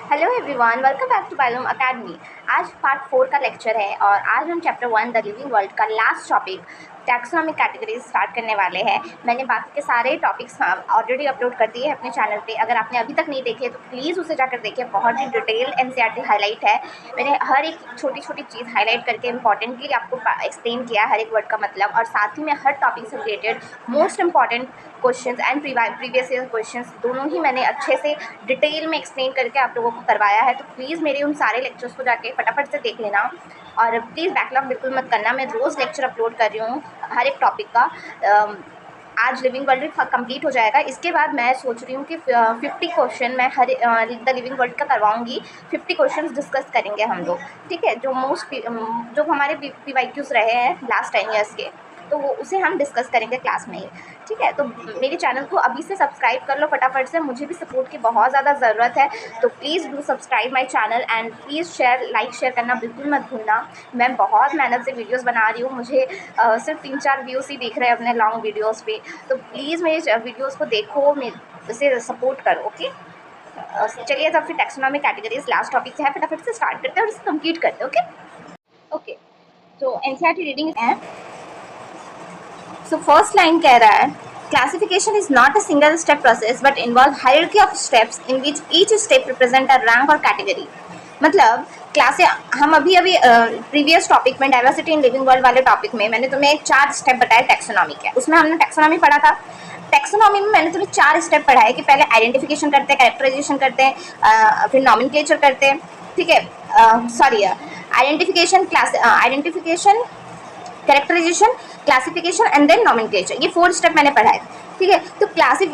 Hello everyone, welcome back to Biolom academy. आज part 4 का lecture है और आज हम चैप्टर 1 द लिविंग वर्ल्ड का last topic taxonomic categories start करने वाले हैं। मैंने बाकी के सारे टॉपिक्स ऑलरेडी अपलोड कर दिए हैं अपने चैनल पे। अगर आपने अभी तक नहीं देखे तो प्लीज़ उसे जाकर देखिए। बहुत ही डिटेल एनसीईआरटी हाईलाइट है। मैंने हर एक छोटी छोटी चीज़ हाईलाइट करके इंपॉर्टेंटली आपको एक्सप्लेन किया हर एक वर्ड का मतलब, और साथ ही में हर टॉपिक से related most important questions and previous year questions दोनों ही मैंने अच्छे से डिटेल में एक्सप्लेन करके आप लोगों को करवाया है। तो प्लीज़ मेरे उन सारे लेक्चर्स को जाके फटाफट से देख लेना और प्लीज़ बैकलॉग बिल्कुल मत करना। मैं रोज़ लेक्चर अपलोड कर रही हूँ हर एक टॉपिक का। आज लिविंग वर्ल्ड कंप्लीट हो जाएगा। इसके बाद मैं सोच रही हूँ कि 50 क्वेश्चन मैं हर द लिविंग वर्ल्ड का करवाऊँगी। 50 क्वेश्चन डिस्कस करेंगे हम लोग, ठीक है। जो हमारे PYQs रहे हैं लास्ट 10 ईयर्स के, तो वो उसे हम डिस्कस करेंगे क्लास में ही, ठीक है। तो मेरे चैनल को अभी से सब्सक्राइब कर लो फटाफट से। मुझे भी सपोर्ट की बहुत ज़्यादा ज़रूरत है, तो please do subscribe my channel and please like share करना बिल्कुल मत भूलना। मैं बहुत मेहनत से वीडियोस बना रही हूँ। मुझे सिर्फ 3-4 व्यूज़ ही दिख रहे हैं अपने लॉन्ग वीडियोज़ पे। तो प्लीज़ मेरे वीडियोज़ को देखो, उसे सपोर्ट करो, ओके। चलिए तो फिर टैक्सोनॉमिक कैटेगरीज लास्ट टॉपिक है, फटाफट से स्टार्ट करते हैं और इसे कंप्लीट करते हैं, ओके। तो एनसीईआरटी रीडिंग है। सो फर्स्ट लाइन कह रहा है, classification is not a single step process but involve hierarchy of steps in which each step represent a rank और कैटेगरी। मतलब क्लासे हम अभी प्रीवियस टॉपिक में डाइवर्सिटी इन लिविंग वर्ल्ड वाले टॉपिक में मैंने तुम्हें 4 स्टेप बताया टैक्सोनॉमी के। उसमें हमने टैक्सोनॉमी पढ़ा था। टैक्सोनॉमी में मैंने तुम्हें 4 स्टेप पढ़ाए कि पहले आइडेंटिफिकेशन करते हैं, कैरेक्टराइजेशन करते हैं, फिर नॉमेनक्लेचर करते हैं, ठीक है। Sorry, identification, characterization, classification and then nomenclature. ये 4 स्टेप मैंने पढ़ाए, ठीक है। तो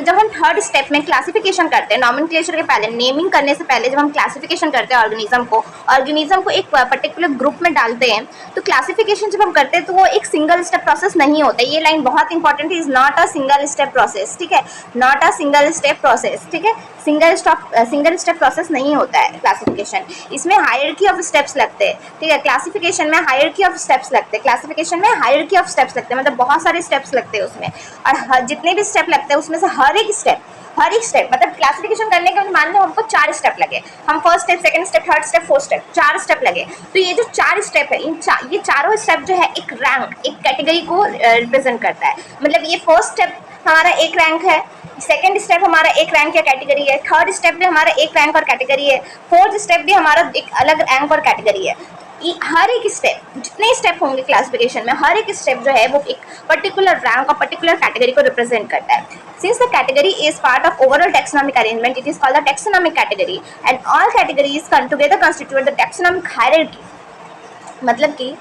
जब हम थर्ड स्टेप में क्लासिफिकेशन करते हैं, नॉमेनक्लेचर के पहले, नेमिंग करने से पहले जब हम क्लासिफिकेशन करते हैं ऑर्गेनिज्म को एक पर्टिकुलर ग्रुप में डालते हैं, तो क्लासिफिकेशन जब हम करते हैं तो वो एक सिंगल स्टेप प्रोसेस नहीं होता। ये लाइन बहुत इंपॉर्टेंट है, is not a single step process, ठीक है। Not a single step process, ठीक है। सिंगल स्टेप प्रोसेस नहीं होता है क्लासिफिकेशन। इसमें हायरार्की ऑफ स्टेप्स लगते हैं, ठीक है। क्लासिफिकेशन में हायरार्की ऑफ स्टेप्स लगते हैं, क्लासिफिकेशन में हायरार्की ऑफ स्टेप्स लगते हैं, मतलब बहुत सारे स्टेप्स लगते हैं उसमें। और जितने भी स्टेप लगते हैं उसमें से हर एक स्टेप मतलब क्लासिफिकेशन करने के मान लो हमको 4 स्टेप लगे, हम first step, second step, third step, fourth step, 4 step लगे। तो ये जो 4 स्टेप है, ये चारों स्टेप जो है एक रैंक, एक कैटेगरी को रिप्रेजेंट करता है। मतलब ये फर्स्ट स्टेप हमारा एक रैंक है, सेकेंड स्टेप हमारा एक रैंक या कैटेगरी है, थर्ड स्टेप भी हमारा एक रैंक और कैटेगरी है, फोर्थ स्टेप भी हमारा एक अलग रैंक और कैटेगरी है। हर एक स्टेप, जितने स्टेप होंगे क्लासिफिकेशन में, हर एक स्टेप जो है वो एक पर्टिकुलर रैंक और पर्टिकुलर कैटेगरी को रिप्रेजेंट करता है। Since the category is part of overall taxonomic arrangement, it is called the taxonomic category and all categories come together constitute the taxonomic hierarchy. मतलब कि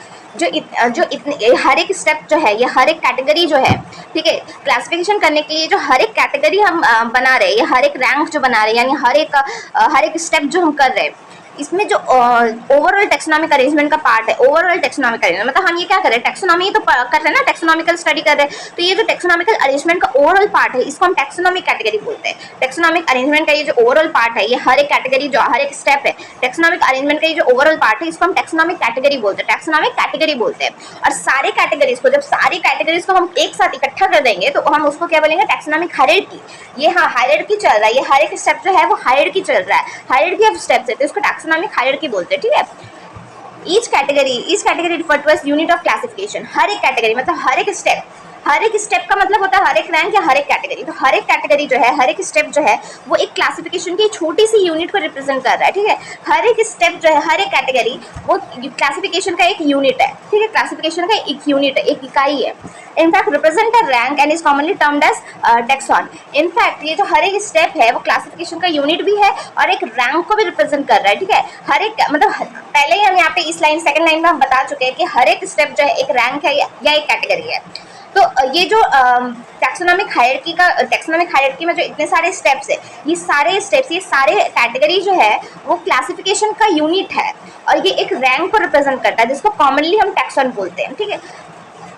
हर एक स्टेप जो है, ये हर एक कैटेगरी जो है, ठीक है, क्लासिफिकेशन करने के लिए जो हर एक कैटेगरी हम बना रहे हैं, या हर एक रैंक जो बना रहे हैं, यानी हर एक स्टेप जो हम कर रहे हैं, इसमें जो ओवरऑल टैक्सोनॉमिक अरेंजमेंट का पार्ट है, ओवरऑल टैक्सोनॉमिक अरेंजमेंट मतलब हम ये क्या कर रहे हैं, टैक्सोनॉमी तो कर रहे हैं ना, टैक्सोनॉमिकल स्टडी कर रहे हैं। तो ये जो टैक्सोनॉमिकल अरेंजमेंट का ओवरऑल पार्ट है, इसको हम टैक्सोनॉमिक कैटेगरी बोलते हैं। टैक्सोनॉमिक अरेंजमेंट का ये जो ओवरऑल पार्ट है, ये हर एक कैटेगरी जो हर एक स्टेप है, टैक्सोनॉमिक अरेंजमेंट का ये जो ओवरऑल पार्ट है, इसको हम टैक्सोनॉमिक कैटेगरी बोलते हैं, टैक्सोनॉमिक कैटेगरी बोलते हैं। और सारे कैटेगरीज को, जब सारी कैटेगरीज को हम एक साथ इकट्ठा कर देंगे तो हम उसको क्या बोलेंगे, टैक्सोनॉमिक हायरार्की। ये हायरार्की चल रहा है, ये हर एक स्टेप जो है वो हायरार्की चल रहा है, हायरार्की ऑफ स्टेप्स है, तो इसको टैक्सोनॉमिक हायरार्की बोलते हैं, ठीक है। Each category refer to as unit of classification. हर एक कैटेगरी मतलब हर एक स्टेप का मतलब होता है हर एक रैंक या हर एक कैटेगरी। तो हर एक कैटेगरी जो है, हर एक स्टेप जो है वो एक क्लासिफिकेशन की छोटी सी यूनिट को रिप्रेजेंट कर रहा है, ठीक है। हर एक स्टेप जो है, हर एक कैटेगरी वो क्लासिफिकेशन का एक यूनिट है, ठीक है। क्लासिफिकेशन का एक यूनिट है, एक इकाई है। In fact represent a rank and is commonly termed as taxon. In fact ये जो हर एक स्टेप है वो क्लासिफिकेशन का यूनिट भी है और एक रैंक को भी रिप्रेजेंट कर रहा है, ठीक है। हर एक मतलब पहले ही हम यहाँ पे इस लाइन, सेकंड लाइन में हम बता चुके हैं कि हर एक स्टेप जो है एक रैंक है या एक कैटेगरी है। तो ये जो टैक्सोनॉमिक हायरार्की में जो इतने सारे स्टेप्स है, ये सारे कैटेगरी जो है वो क्लासिफिकेशन का यूनिट है और ये एक रैंक को रिप्रेजेंट करता है, जिसको कॉमनली हम टैक्सॉन बोलते हैं, ठीक है।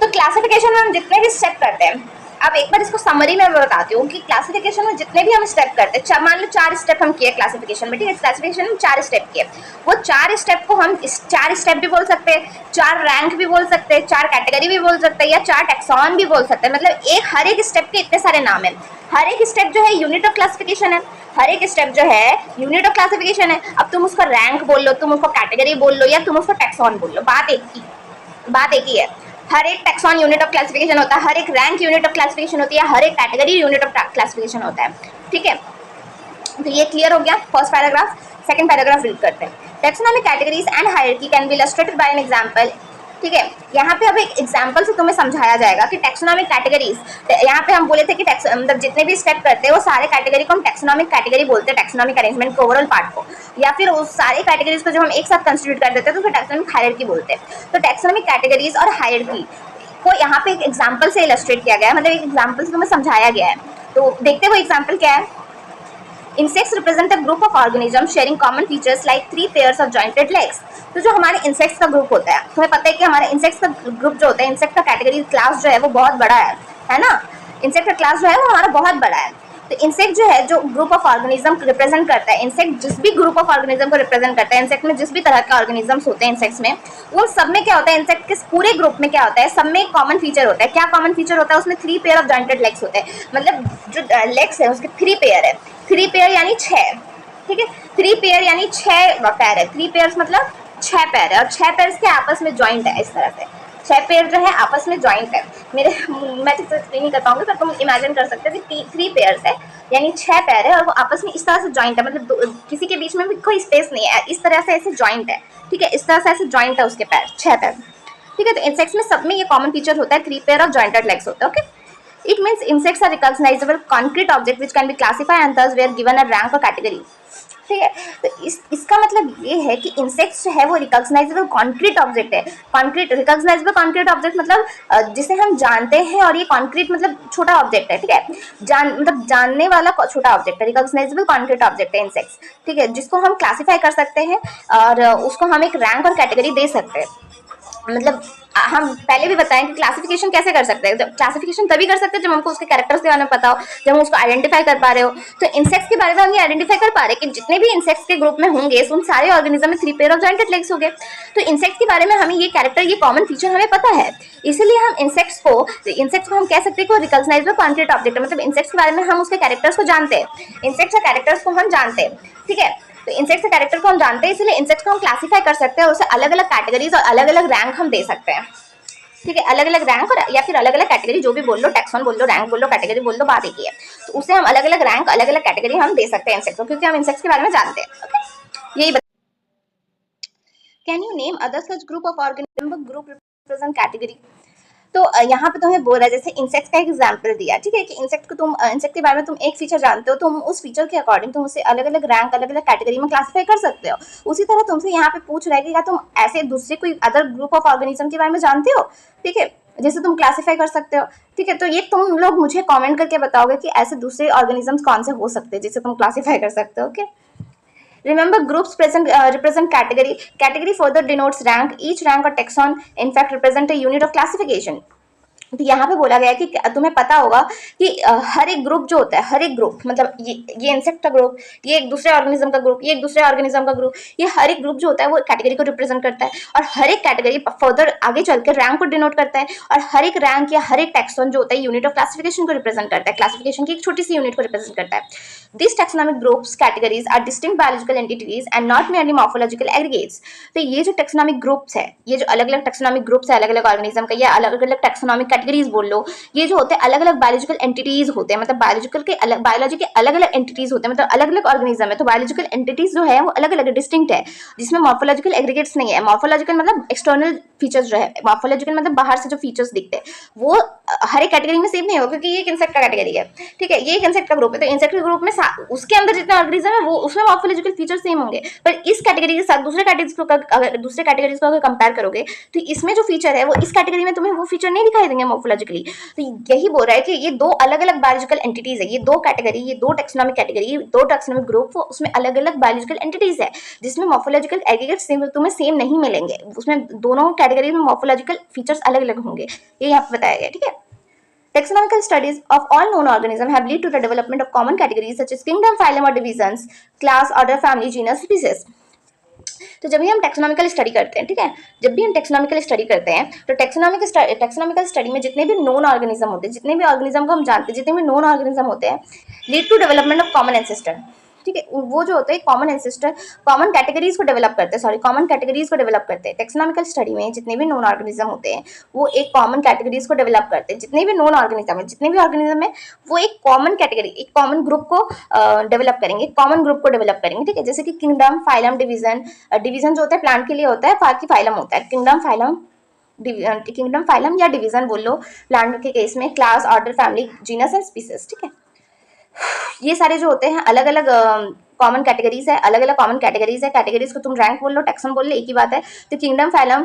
तो क्लासिफिकेशन में हम जितने भी स्टेप करते हैं, अब एक बार इसको समरी में बताती हूँ कि क्लासिफिकेशन में जितने भी हम स्टेप करते हैं, मान लो 4 स्टेप हम किए क्लासिफिकेशन में, ठीक है। क्लासिफिकेशन में 4 स्टेप किए, वो 4 स्टेप को हम 4 स्टेप भी बोल सकते हैं, 4 रैंक भी बोल सकते हैं, 4 कैटेगरी भी बोल सकते हैं, या 4 टैक्सॉन भी बोल सकते हैं। मतलब हर एक स्टेप के इतने सारे नाम हैं। हर एक स्टेप जो है यूनिट ऑफ क्लासिफिकेशन है, हर एक स्टेप जो है यूनिट ऑफ क्लासिफिकेशन है। अब तुम उसको रैंक बोल लो, तुम उसको कैटेगरी बोल लो, या तुम उसको टैक्सॉन बोल लो, बात एक ही है। हर एक टैक्सॉन यूनिट ऑफ क्लासिफिकेशन होता है, हर एक रैंक यूनिट ऑफ क्लासिफिकेशन होती है, हर एक कैटेगरी यूनिट ऑफ क्लासिफिकेशन होता है। ठीक है, तो ये क्लियर हो गया first paragraph. Second paragraph read करते हैं। Taxonomic categories and hierarchy can be illustrated bye an example. ठीक है, यहाँ पे अब एक एग्जांपल से तुम्हें समझाया जाएगा कि टैक्सोनॉमिक कैटेगरीज, यहाँ पे हम बोले थे कि मतलब जितने भी स्टेप करते हैं वो सारे कैटेगरी को हम टैक्सोनॉमिक कैटेगरी बोलते हैं, टैक्सोनॉमिक अरेंजमेंट को, ओवरऑल पार्ट को, या फिर उस सारे कैटेगरीज को जो हम एक साथ कंस्टिट्यूट कर देते हैं तो उसको टैक्सोनॉमिक हायरार्की बोलते हैं। तो टैक्सोनॉमिक कैटेगरीज और हायरार्की को यहाँ पे एक एग्जाम्पल से इलस्ट्रेट किया गया है, मतलब एक एग्जाम्पल से तुम्हें समझाया गया है। तो देखते हुए एग्जाम्पल क्या है। Insects represent a group of organisms sharing common features like 3 pairs of jointed legs। तो जो हमारे इंसेक्ट्स का ग्रुप होता है, तुम्हें पता है कि हमारे इंसेक्ट्स का ग्रुप जो होता है, इंसेक्ट का कैटेगरी क्लास जो है वो बहुत बड़ा है ना। इंसेक्ट का क्लास जो है वो हमारा बहुत बड़ा है। तो इंसेक्ट जो है जो ग्रुप ऑफ ऑर्गेनिज्म रिप्रेजेंट करता है, इंसेक्ट जिस भी ग्रुप ऑफ ऑर्गेनिज्म को रिप्रेजेंट करता है, इंसेक्ट में जिस भी तरह के ऑर्गेनिजम्स होते हैं इंसेक्ट्स में, उन सब में क्या होता है, इंसेक्ट के पूरे ग्रुप में क्या होता है, सब में एक कॉमन फीचर होता है। क्या कॉमन फीचर होता है उसमें? 3 पेयर ऑफ जॉइंटेड लेग्स होते हैं, मतलब जो लेग्स है उसके 3 पेयर है। 3 पेयर यानी 6, ठीक है, 3 पेयर यानी 6 पैर है। 3 पेयर्स मतलब 6 पैर है, और 6 पेयर्स के आपस में ज्वाइंट है। इस तरह से 6 पेयर जो है आपस में ज्वाइंट है। मैं तो एक्सप्लेन नहीं कर पाऊंगी, पर तुम इमेजिन कर सकते हो कि 3 पेयर्स है यानी 6 पैर है, और वो आपस में इस तरह से ज्वाइंट है, मतलब किसी के बीच में भी कोई स्पेस नहीं है, इस तरह से ऐसे ज्वाइंट है। ठीक है, इस तरह से ऐसे ज्वाइंट है उसके पैर, 6 पैर। ठीक है, तो इंसेक्ट्स में सब में ये कॉमन फीचर होता है, 3 पेयर ऑफ जॉइंटेड लेग्स होता है। Okay, it means insects are recognizable concrete object which can be classified and thus were given a rank or category। ठीक है, तो इसका मतलब ये है कि इंसेक्ट्स जो है वो रिकॉग्नाइजेबल कॉन्क्रीट ऑब्जेक्ट है। कॉन्क्रीट रिकॉग्नाइजेबल कॉन्क्रीट ऑब्जेक्ट मतलब जिसे हम जानते हैं, और ये कॉन्क्रीट मतलब छोटा ऑब्जेक्ट है। ठीक है, मतलब जानने वाला छोटा ऑब्जेक्ट है, रिकॉग्नाइजेबल कॉन्क्रीट ऑब्जेक्ट है इंसेक्ट्स। ठीक है, जिसको हम क्लासीफाई कर सकते हैं और उसको हम एक रैंक और कैटेगरी दे सकते हैं। मतलब हम पहले भी बताएं कि क्लासिफिकेशन कैसे कर सकते हैं। क्लासिफिकेशन तभी कर सकते हैं जब हमको उसके कैरेक्टर्स के बारे में पता हो, जब हम उसको आइडेंटिफाई कर पा रहे हो। तो इंसेक्ट्स के बारे में हम ये आइडेंटिफाई कर पा रहे हैं कि जितने भी इंसेक्ट्स के ग्रुप में होंगे उन सारे ऑर्गेनिज्म में 3 पेयर ऑफ जॉइंटेड लेग्स होंगे। तो इंसेक्ट्स के बारे में हमें ये कैरेक्टर, ये कॉमन फीचर हमें पता है, इसलिए हम इंसेक्ट्स को हम कह सकते हैं कि रिकॉग्नाइजेबल कॉन्क्रीट ऑब्जेक्ट है। मतलब इंसेक्ट्स के बारे में हम उसके कैरेक्टर्स को जानते हैं, इंसेक्ट्स के कैरेक्टर्स को हम जानते हैं। ठीक है, तो इंसेक्ट्स के कैरेक्टर को हम जानते हैं, इसलिए इंसेक्ट्स को हम क्लासीफाई कर सकते हैं और उसे अलग अलग कैटेगरीज और अलग अलग रैंक हम दे सकते हैं। ठीक है, अलग अलग रैंक और या फिर अलग अलग कैटेगरी, जो भी बोल लो, टैक्सॉन बोल लो, रैंक बोल लो, कैटेगरी बोल लो, बात एक ही है। तो उसे हम अलग अलग रैंक, अलग अलग कैटेगरी हम दे सकते हैं इंसेक्ट्स को, क्योंकि हम इंसेक्ट्स के बारे में जानते हैं। ओके, यही can you name other such group of organism group represent category. तो यहाँ पे तुम्हें बोल रहा है, जैसे इंसेक्ट का एक एग्जांपल दिया। ठीक है, कि इंसेक्ट को तुम इंसेक्ट के बारे में तुम एक फीचर जानते हो, तुम उस फीचर के अकॉर्डिंग तुम उसे अलग अलग रैंक, अलग अलग कैटेगरी में क्लासीफाई कर सकते हो। उसी तरह तुमसे यहाँ पे पूछ रहा है कि क्या तुम ऐसे दूसरे कोई अदर ग्रुप ऑफ ऑर्गेनिज्म के बारे में जानते हो, ठीक है, जैसे तुम क्लासीफाई कर सकते हो। ठीक है, तो ये तुम लोग मुझे कॉमेंट करके बताओगे कि ऐसे दूसरे ऑर्गेनिजम्स कौन से हो सकते हैं जिसे तुम क्लासीफाई कर सकते हो। Okay, remember groups represent category. Category further denotes rank. Each rank or taxon in fact represent a unit of classification. तो यहाँ पे बोला गया है कि तुम्हें पता होगा कि हर एक ग्रुप जो होता है, हर एक ग्रुप मतलब ये इंसेक्ट का ग्रुप, ये एक दूसरे ऑर्गेनिज्म का ग्रुप, ये एक दूसरे ऑर्गेनिज्म का ग्रुप, ये हर एक ग्रुप जो होता है वो कैटेगरी को रिप्रेजेंट करता है, और हर एक कैटेगरी फर्दर आगे चलकर रैंक को डिनोट करता है, और हर एक रैंक या हर एक टैक्सॉन जो होता है यूनिट ऑफ क्लासिफिकेशन को रिप्रेजेंट करता है, क्लासिफिकेशन की एक छोटी सी यूनिट को रिप्रेजेंट करता है। These taxonomic groups categories are distinct biological entities and not merely morphological aggregates। तो ये जो taxonomic groups है, ये जो अलग अलग taxonomic groups है अलग अलग ऑर्गेनिज्म का, या अलग अलग taxonomic कैटेगरीज बोल लो, ये जो होते हैं अलग अलग बायोलॉजिकल एंटिटीज होते हैं, मतलब बायोलॉजी के अलग अलग एंटिटीज होते हैं, मतलब अलग अलग ऑर्गेनिज्म है, तो बायोलॉजिकल एंटिटीज जो है वो अलग अलग डिस्टिंक्ट है, जिसमें मॉर्फोलॉजिकल एग्रीगेट्स नहीं है। मॉर्फोलॉजिकल मतलब एक्सटर्नल फीचर्स जो है, मॉर्फोलॉजिकल मतलब बाहर से जो फीचर्स दिखते हैं वो हर एक कैटेगरी में सेम नहीं होगा, क्योंकि ये एक इंसेक्ट का कैटेगरी है। ठीक है, ये एक इंसेक्ट का ग्रुप है, तो इंसेक्ट के ग्रुप में उसके अंदर जितने ऑर्गेनिज्म है वो उसमें मॉर्फोलॉजिकल फीचर सेम होंगे, पर इस कैटेगरी के साथ दूसरे कैटेगरीज को अगर कंपेयर करोगे तो इसमें जो फीचर है वो इस कैटेगरी में तुम्हें वो फीचर नहीं दिखाई देंगे मॉर्फोलॉजिकली। तो यही बोल रहा है कि ये दो अलग अलग बायोलॉजिकल एंटिटीज है, ये दो कैटेगरी, ये दो टैक्सोनॉमिक कैटेगरी, दो टैक्सोनॉमिक ग्रुप, उसमें अलग अलग बायोलॉजिकल एंटिटीज है, जिसमें मॉर्फोलॉजिकल एग्रीगेट्स तुम्हें सेम नहीं मिलेंगे, उसमें दोनों कैटेगरी में मॉर्फोलॉजिकल फीचर्स अलग अलग होंगे, ये यहाँ पे बताया गया। ठीक है, taxonomical studies of all known organisms have led to the development of common categories such as kingdom, phylum or divisions, class, order, family, genus, species। तो जब भी हम टेक्सोनॉमिकल स्टडी करते हैं, ठीक है, जब भी हम टेक्सोनॉमिकल स्टडी करते हैं तो टेक्सोनॉमिकल स्टडी में जितने भी नॉन ऑर्गेनिज्म होते हैं, जितने भी ऑर्गेनिज्म को हम जानते हैं, जितने भी नॉन ऑर्गेनिज्म होते हैं, lead to development of common ancestor, ठीक है, वो जो होते हैं कॉमन एंसेस्टर, कॉमन कैटेगरीज को डेवलप करते हैं, सॉरी कॉमन कैटेगरीज को डेवलप करते हैं। टेक्सोनॉमिकल स्टडी में जितने भी नॉन ऑर्गेनिज्म होते हैं वो एक कॉमन कैटेगरीज को डेवलप करते हैं। जितने भी नॉन ऑर्गेनिज्म है, जितने भी ऑर्गेनिज्म है, वो एक कॉमन कैटेगरी, एक कॉमन ग्रुप को डेवलप करेंगे, कॉमन ग्रुप को डेवलप करेंगे, ठीक है। जैसे कि किंगडम, फाइलम, डिवीजन, डिवीजन जो होता है प्लांट के लिए होता है, बाकी फाइलम होता है, किंगडम, फाइलम या डिवीजन बोल लो प्लांट के केस में, class, order, family, genus and species, ठीक है। ये सारे जो होते हैं अलग अलग कॉमन कैटेगरीज है, अलग अलग कॉमन कैटेगरीज है। कैटेगरीज को तुम रैंक बोल लो, टैक्सन बोल लो, एक ही बात है। तो kingdom, phylum,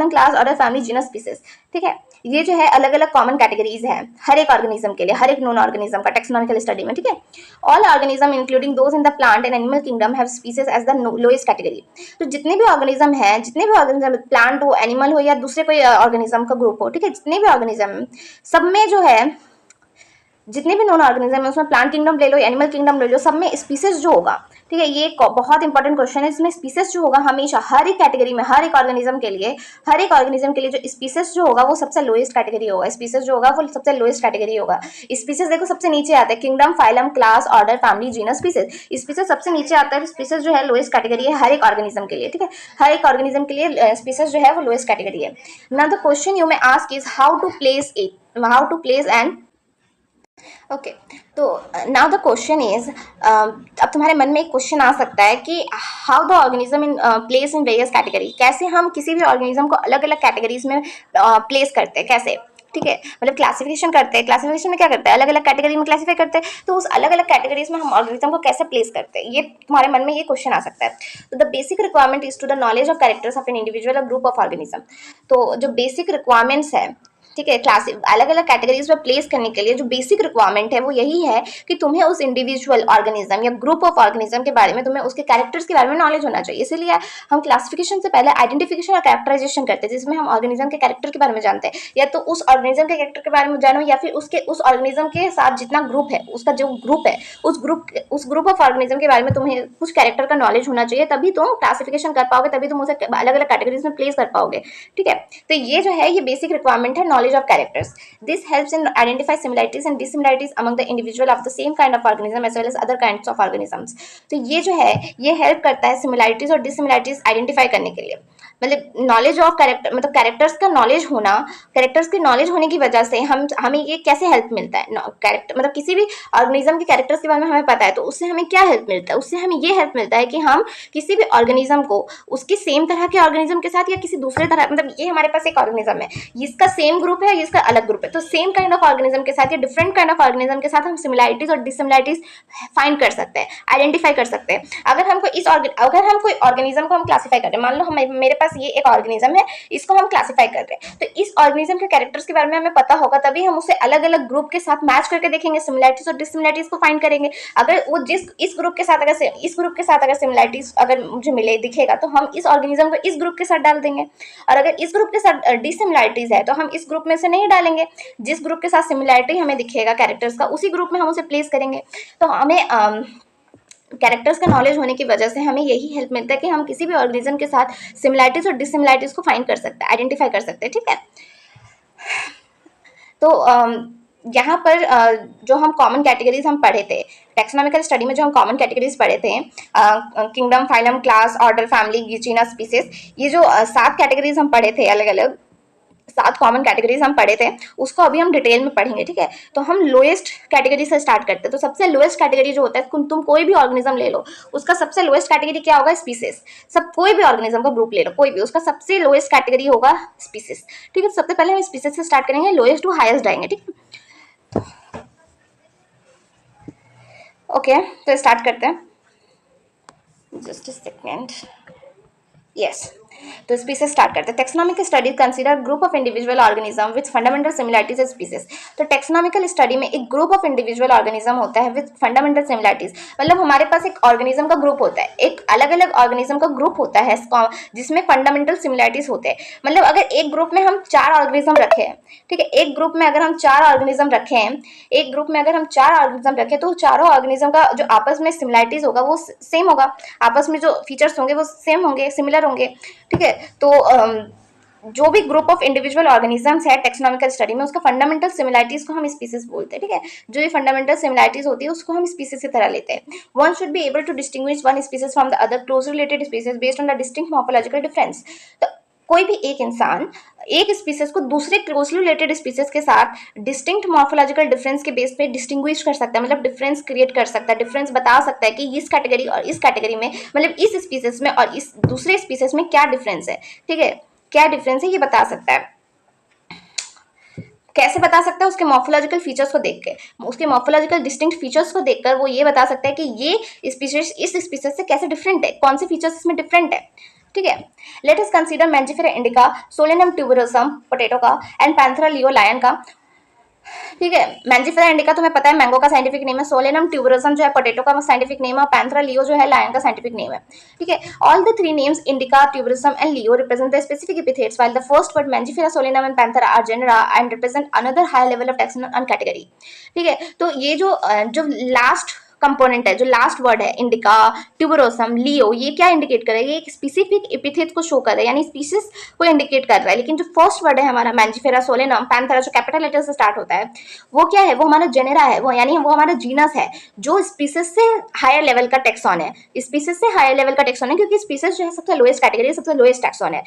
class, order, family, genus, species, ठीक है। ये जो है अलग अलग कॉमन कैटेगरीज है हर एक ऑर्गेनिज्म के लिए, हर एक नॉन ऑर्गेनिज्म का टेक्सोनॉमिकल स्टडी में, ठीक है। All organism including those in the plant and animal kingdom have species as the lowest category. तो जितने भी ऑर्गेनिज्म है, जितने भी ऑर्गेनिज्म, प्लांट हो, एनिमल हो या दूसरे कोई ऑर्गेनिज्म का ग्रुप हो, ठीक है, जितने भी ऑर्गेनिज्म, सब में जो है, जितने भी नॉन ऑर्गेनिज्म है उसमें प्लांट किंगडम ले लो, एनिमल किंगडम ले लो, सब में स्पीसीज जो होगा, ठीक है, ये बहुत इंपॉर्टेंट क्वेश्चन है। इसमें स्पीसीज जो होगा हमेशा हर एक कैटेगरी में, हर एक ऑर्गेनिज्म के लिए, हर एक ऑर्गेनिज्म के लिए जो स्पीसीज जो होगा वो सबसे लोएस्ट कैटेगरी होगा। स्पीसीज जो होगा वो सबसे लोएस्ट कैटेगरी होगा। स्पीसीज देखो सबसे नीचे आता है, kingdom, phylum, class, order, family, genus, species. Species सबसे नीचे आता है। स्पीसीज जो है लोएस्ट कैटेगरी है हर एक ऑर्गेनिज्म के लिए, ठीक है, हर एक ऑर्गेनिज्म के लिए स्पीसीज जो है वो लोएस्ट कैटेगरी है। Now the question you may ask is how to place and okay, तो नाउ द क्वेश्चन इज, अब तुम्हारे मन में एक क्वेश्चन आ सकता है कि how the organism in place in various category, कैसे हम किसी भी ऑर्गेनिज्म को अलग अलग कैटेगरीज में प्लेस करते हैं, कैसे, ठीक है, मतलब क्लासिफिकेशन करते हैं। क्लासिफिकेशन में क्या करते हैं, अलग अलग कैटेगरी में क्लासीफाई करते हैं। तो उस अलग अलग कैटेगरीज में हम ऑर्गेनिज्म को कैसे प्लेस करते हैं, ये तुम्हारे मन में ये क्वेश्चन आ सकता है। तो the basic requirement is to the knowledge of characters of an individual और ग्रुप ऑफ ऑर्गेनिज्म। तो जो बेसिक रिक्वायरमेंट्स है, ठीक है, क्लास अलग अलग कैटेगरीज में प्लेस करने के लिए जो बेसिक रिक्वायरमेंट है वो यही है कि तुम्हें उस इंडिविजुअल ऑर्गेनिज्म या ग्रुप ऑफ ऑर्गेनिज्म के बारे में, तुम्हें उसके कैरेक्टर्स के बारे में नॉलेज होना चाहिए। इसलिए हम क्लासिफिकेशन से पहले आइडेंटिफिकेशन और कैरेक्टराइजेशन करते हैं, जिसमें हम ऑर्गेनिज्म के कैरेक्टर के बारे में जानते हैं, या तो उस ऑर्गेनिज्म के कैरेक्टर के बारे में जानो, या फिर उस ऑर्गेनिज्म के साथ जितना ग्रुप है, उसका जो ग्रुप है, उस ग्रुप ऑफ ऑर्गेनिज्म के बारे में तुम्हें कुछ कैरेक्टर का नॉलेज होना चाहिए, तभी तुम क्लासिफिकेशन कर पाओगे, तभी तुम उसे अलग अलग कैटेगरीज में प्लेस कर पाओगे, ठीक है। तो ये जो है ये बेसिक रिक्वायरमेंट है, knowledge of characters. This helps in identify similarities and dissimilarities among the individual of the same kind of organism as well as other kinds of organisms. तो ये जो है ये हेल्प करता है similarities और dissimilarities आइडेंटिफाई करने के लिए। मतलब नॉलेज ऑफ कैरेक्टर, मतलब कैरेक्टर्स का नॉलेज होना, कैरेक्टर्स के नॉलेज होने की वजह से हमें ये कैसे हेल्प मिलता है, कैरेक्टर मतलब किसी भी ऑर्गेनिज्म के कैरेक्टर्स के बारे में हमें पता है, तो उससे हमें क्या हेल्प मिलता है, उससे हमें ये हेल्प मिलता है कि हम किसी भी ऑर्गेनिज्म को उसकी सेम तरह के ऑर्गेनिज्म के साथ या किसी दूसरे तरह, मतलब ये हमारे पास एक ऑर्गेनिज्म है, इसका सेम ग्रुप है, इसका अलग ग्रुप है, तो सेम काइंड ऑफ ऑर्गेनिज्म के साथ या डिफरेंट काइंड ऑफ ऑर्गेनिज्म के साथ हम सिमिलैरिटीज और डिसिमिलैरिटीज फाइंड कर सकते हैं, आइडेंटिफाई कर सकते हैं। अगर हम कोई ऑर्गेनिज्म को हम क्लासीफाई कर रहे हैं, मान लो मेरे पास ये एक ऑर्गेनिज्म है, इसको हम क्लासीफाई कर रहे हैं, तो इस ऑर्गेनिज्म के कैरेक्टर्स के बारे में हमें पता होगा, तभी हम उसे अलग अलग ग्रुप के साथ मैच करके देखेंगे, सिमिलैरिटीज और डिसिमिलैरिटीज को फाइंड करेंगे। अगर वो इस ग्रुप के साथ अगर सिमिलैरिटीज अगर मुझे मिले दिखेगा, तो हम इस ऑर्गेनिज्म को इस ग्रुप के साथ डाल देंगे, और अगर इस ग्रुप के साथ डिसिमिलैरिटीज है तो हम इस ग्रुप में से नहीं डालेंगे। जिस ग्रुप के साथ सिमिलैरिटी हमें दिखेगा कैरेक्टर्स का, उसी ग्रुप में हम उसे प्लेस करेंगे। तो हमें कैरेक्टर्स का नॉलेज होने की वजह से हमें यही हेल्प मिलता है कि हम किसी भी ऑर्गेनिज्म के साथ सिमिलैरिटीज और डिसिमिलैरिटीज को फाइंड कर सकते हैं, आइडेंटिफाई कर सकते हैं, ठीक है। तो यहाँ पर जो हम कॉमन कैटेगरीज हम पढ़े थे टेक्सोनॉमिकल स्टडी में, जो हम कॉमन कैटेगरीज पढ़े थे, kingdom, phylum, class, order, family, genus, species, ये जो 7 कैटेगरीज हम पढ़े थे, अलग अलग 7 कॉमन कैटेगरीज हम पढ़े थे, उसको अभी हम डिटेल में पढ़ेंगे, ठीक है। तो हम लोएस्ट कैटेगरी से स्टार्ट करते हैं। तो सबसे लोएस्ट कैटेगरी जो होता है, तुम कोई भी ऑर्गेनिज्म ले लो, उसका सबसे लोएस्ट कैटेगरी क्या होगा, स्पीसीज। सब कोई भी ऑर्गेनिज्म का ग्रुप ले लो, कोई भी, उसका सबसे लोएस्ट कैटेगरी होगा स्पीसीज, ठीक है। सबसे पहले हम स्पीसीज से स्टार्ट करेंगे, लोएस्ट टू हाईएस्ट जाएंगे, ठीक है। ओके, तो स्टार्ट करते हैं, जस्ट अ सेकेंड, यस। तो स्पीसीज स्टार्ट करते हैं। Taxonomical study consider group of individual organism with fundamental similarities as species. तो टेक्सोनॉमिकल स्टडी में एक ग्रुप ऑफ इंडिविजुअल ऑर्गेनिज्म होता है विद फंडामेंटल सिमिलरिटीज, मतलब हमारे पास एक ऑर्गेनिज्म का ग्रुप होता है, एक अलग अलग ऑर्गेनिज्म का ग्रुप होता है जिसमें फंडामेंटल सिमिलरिटीज होते हैं। मतलब अगर एक ग्रुप में हम 4 ऑर्गेनिज्म रखे हैं, ठीक है, एक ग्रुप में अगर हम 4 ऑर्गेनिज्म रखे हैं, एक ग्रुप में अगर हम 4 ऑर्गेनिज्म रखें तो चारों ऑर्गेनिज्म का जो आपस में सिमिलरिटीज होगा वो सेम होगा, आपस में जो फीचर्स होंगे वो सेम होंगे, सिमिलर होंगे, ठीक है। तो जो भी ग्रुप ऑफ इंडिविजुअल ऑर्गेनिजम्स है टेक्सोनॉमिकल स्टडी में, उसका फंडामेंटल सिमिलरिटीज को हम स्पीसीज बोलते हैं, ठीक है। जो ये फंडामेंटल सिमिलरिटीज होती है उसको हम स्पीसीज की तरह लेते हैं। One should be able to distinguish one species from the other close related species based on the distinct morphological difference. तो कोई भी एक इंसान एक स्पीसीज को दूसरे क्लोजली रिलेटेड स्पीसीज के साथ डिस्टिंक्ट मॉर्फोलॉजिकल डिफरेंस के बेस पे डिस्टिंग्विश कर सकता है, मतलब डिफरेंस क्रिएट कर सकता है, डिफरेंस बता सकता है कि इस कैटेगरी और इस कैटेगरी में, मतलब इस स्पीसीज में और इस दूसरे स्पीसीज में क्या डिफरेंस है, ठीक है, क्या डिफरेंस है ये बता सकता है। कैसे बता सकता है? उसके मॉर्फोलॉजिकल फीचर्स को देख के, उसके मॉर्फोलॉजिकल डिस्टिंक्ट फीचर्स को देखकर वो ये बता सकता है कि ये स्पीसीज इस स्पीसीज से कैसे डिफरेंट है, कौन से फीचर्स इसमें डिफरेंट है, ठीक है। Let us consider Mangifera indica, Solanum tuberosum potato का एंड पैंथेरा लियो लायन का, ठीक है। मैंजिफेरा इंडिका तुम्हें पता है मैंगो का साइंटिफिक नेम है, सोलेनम ट्यूबरोसम जो है पोटैटो का साइंटिफिक नेम है, और पैंथेरा लियो जो है लायन का साइंटिफिक नेम है, ठीक है। All the 3 names indica, tuberosum and leo represent the specific epithets while the first word Mangifera, Solanum and Panthera are genera and represent another high level of taxonomy and category, ठीक है। तो ये जो last component है, जो last word है indica, tuberosum, leo, ये क्या इंडिकेट कर रहा है? ये एक स्पेसिफिक एपिथेट को शो कर रहा है, यानी स्पीसीज को इंडिकेट कर रहा है। लेकिन जो फर्स्ट वर्ड है हमारा मैंजिफेरा, सोलेनम, पैंथेरा जो कैपिटल लेटर से स्टार्ट होता है, वो क्या है? वो हमारा जेनेरा है, वो यानी वो हमारा जीनस है, जो स्पीसीज से हायर लेवल का टेक्सॉन है। स्पीसीज से हायर लेवल का टेक्सॉन है क्योंकि स्पीसीज जो है सबसे लोएस्ट कैटेगरी, सबसे लोएस्ट टेक्सॉन है।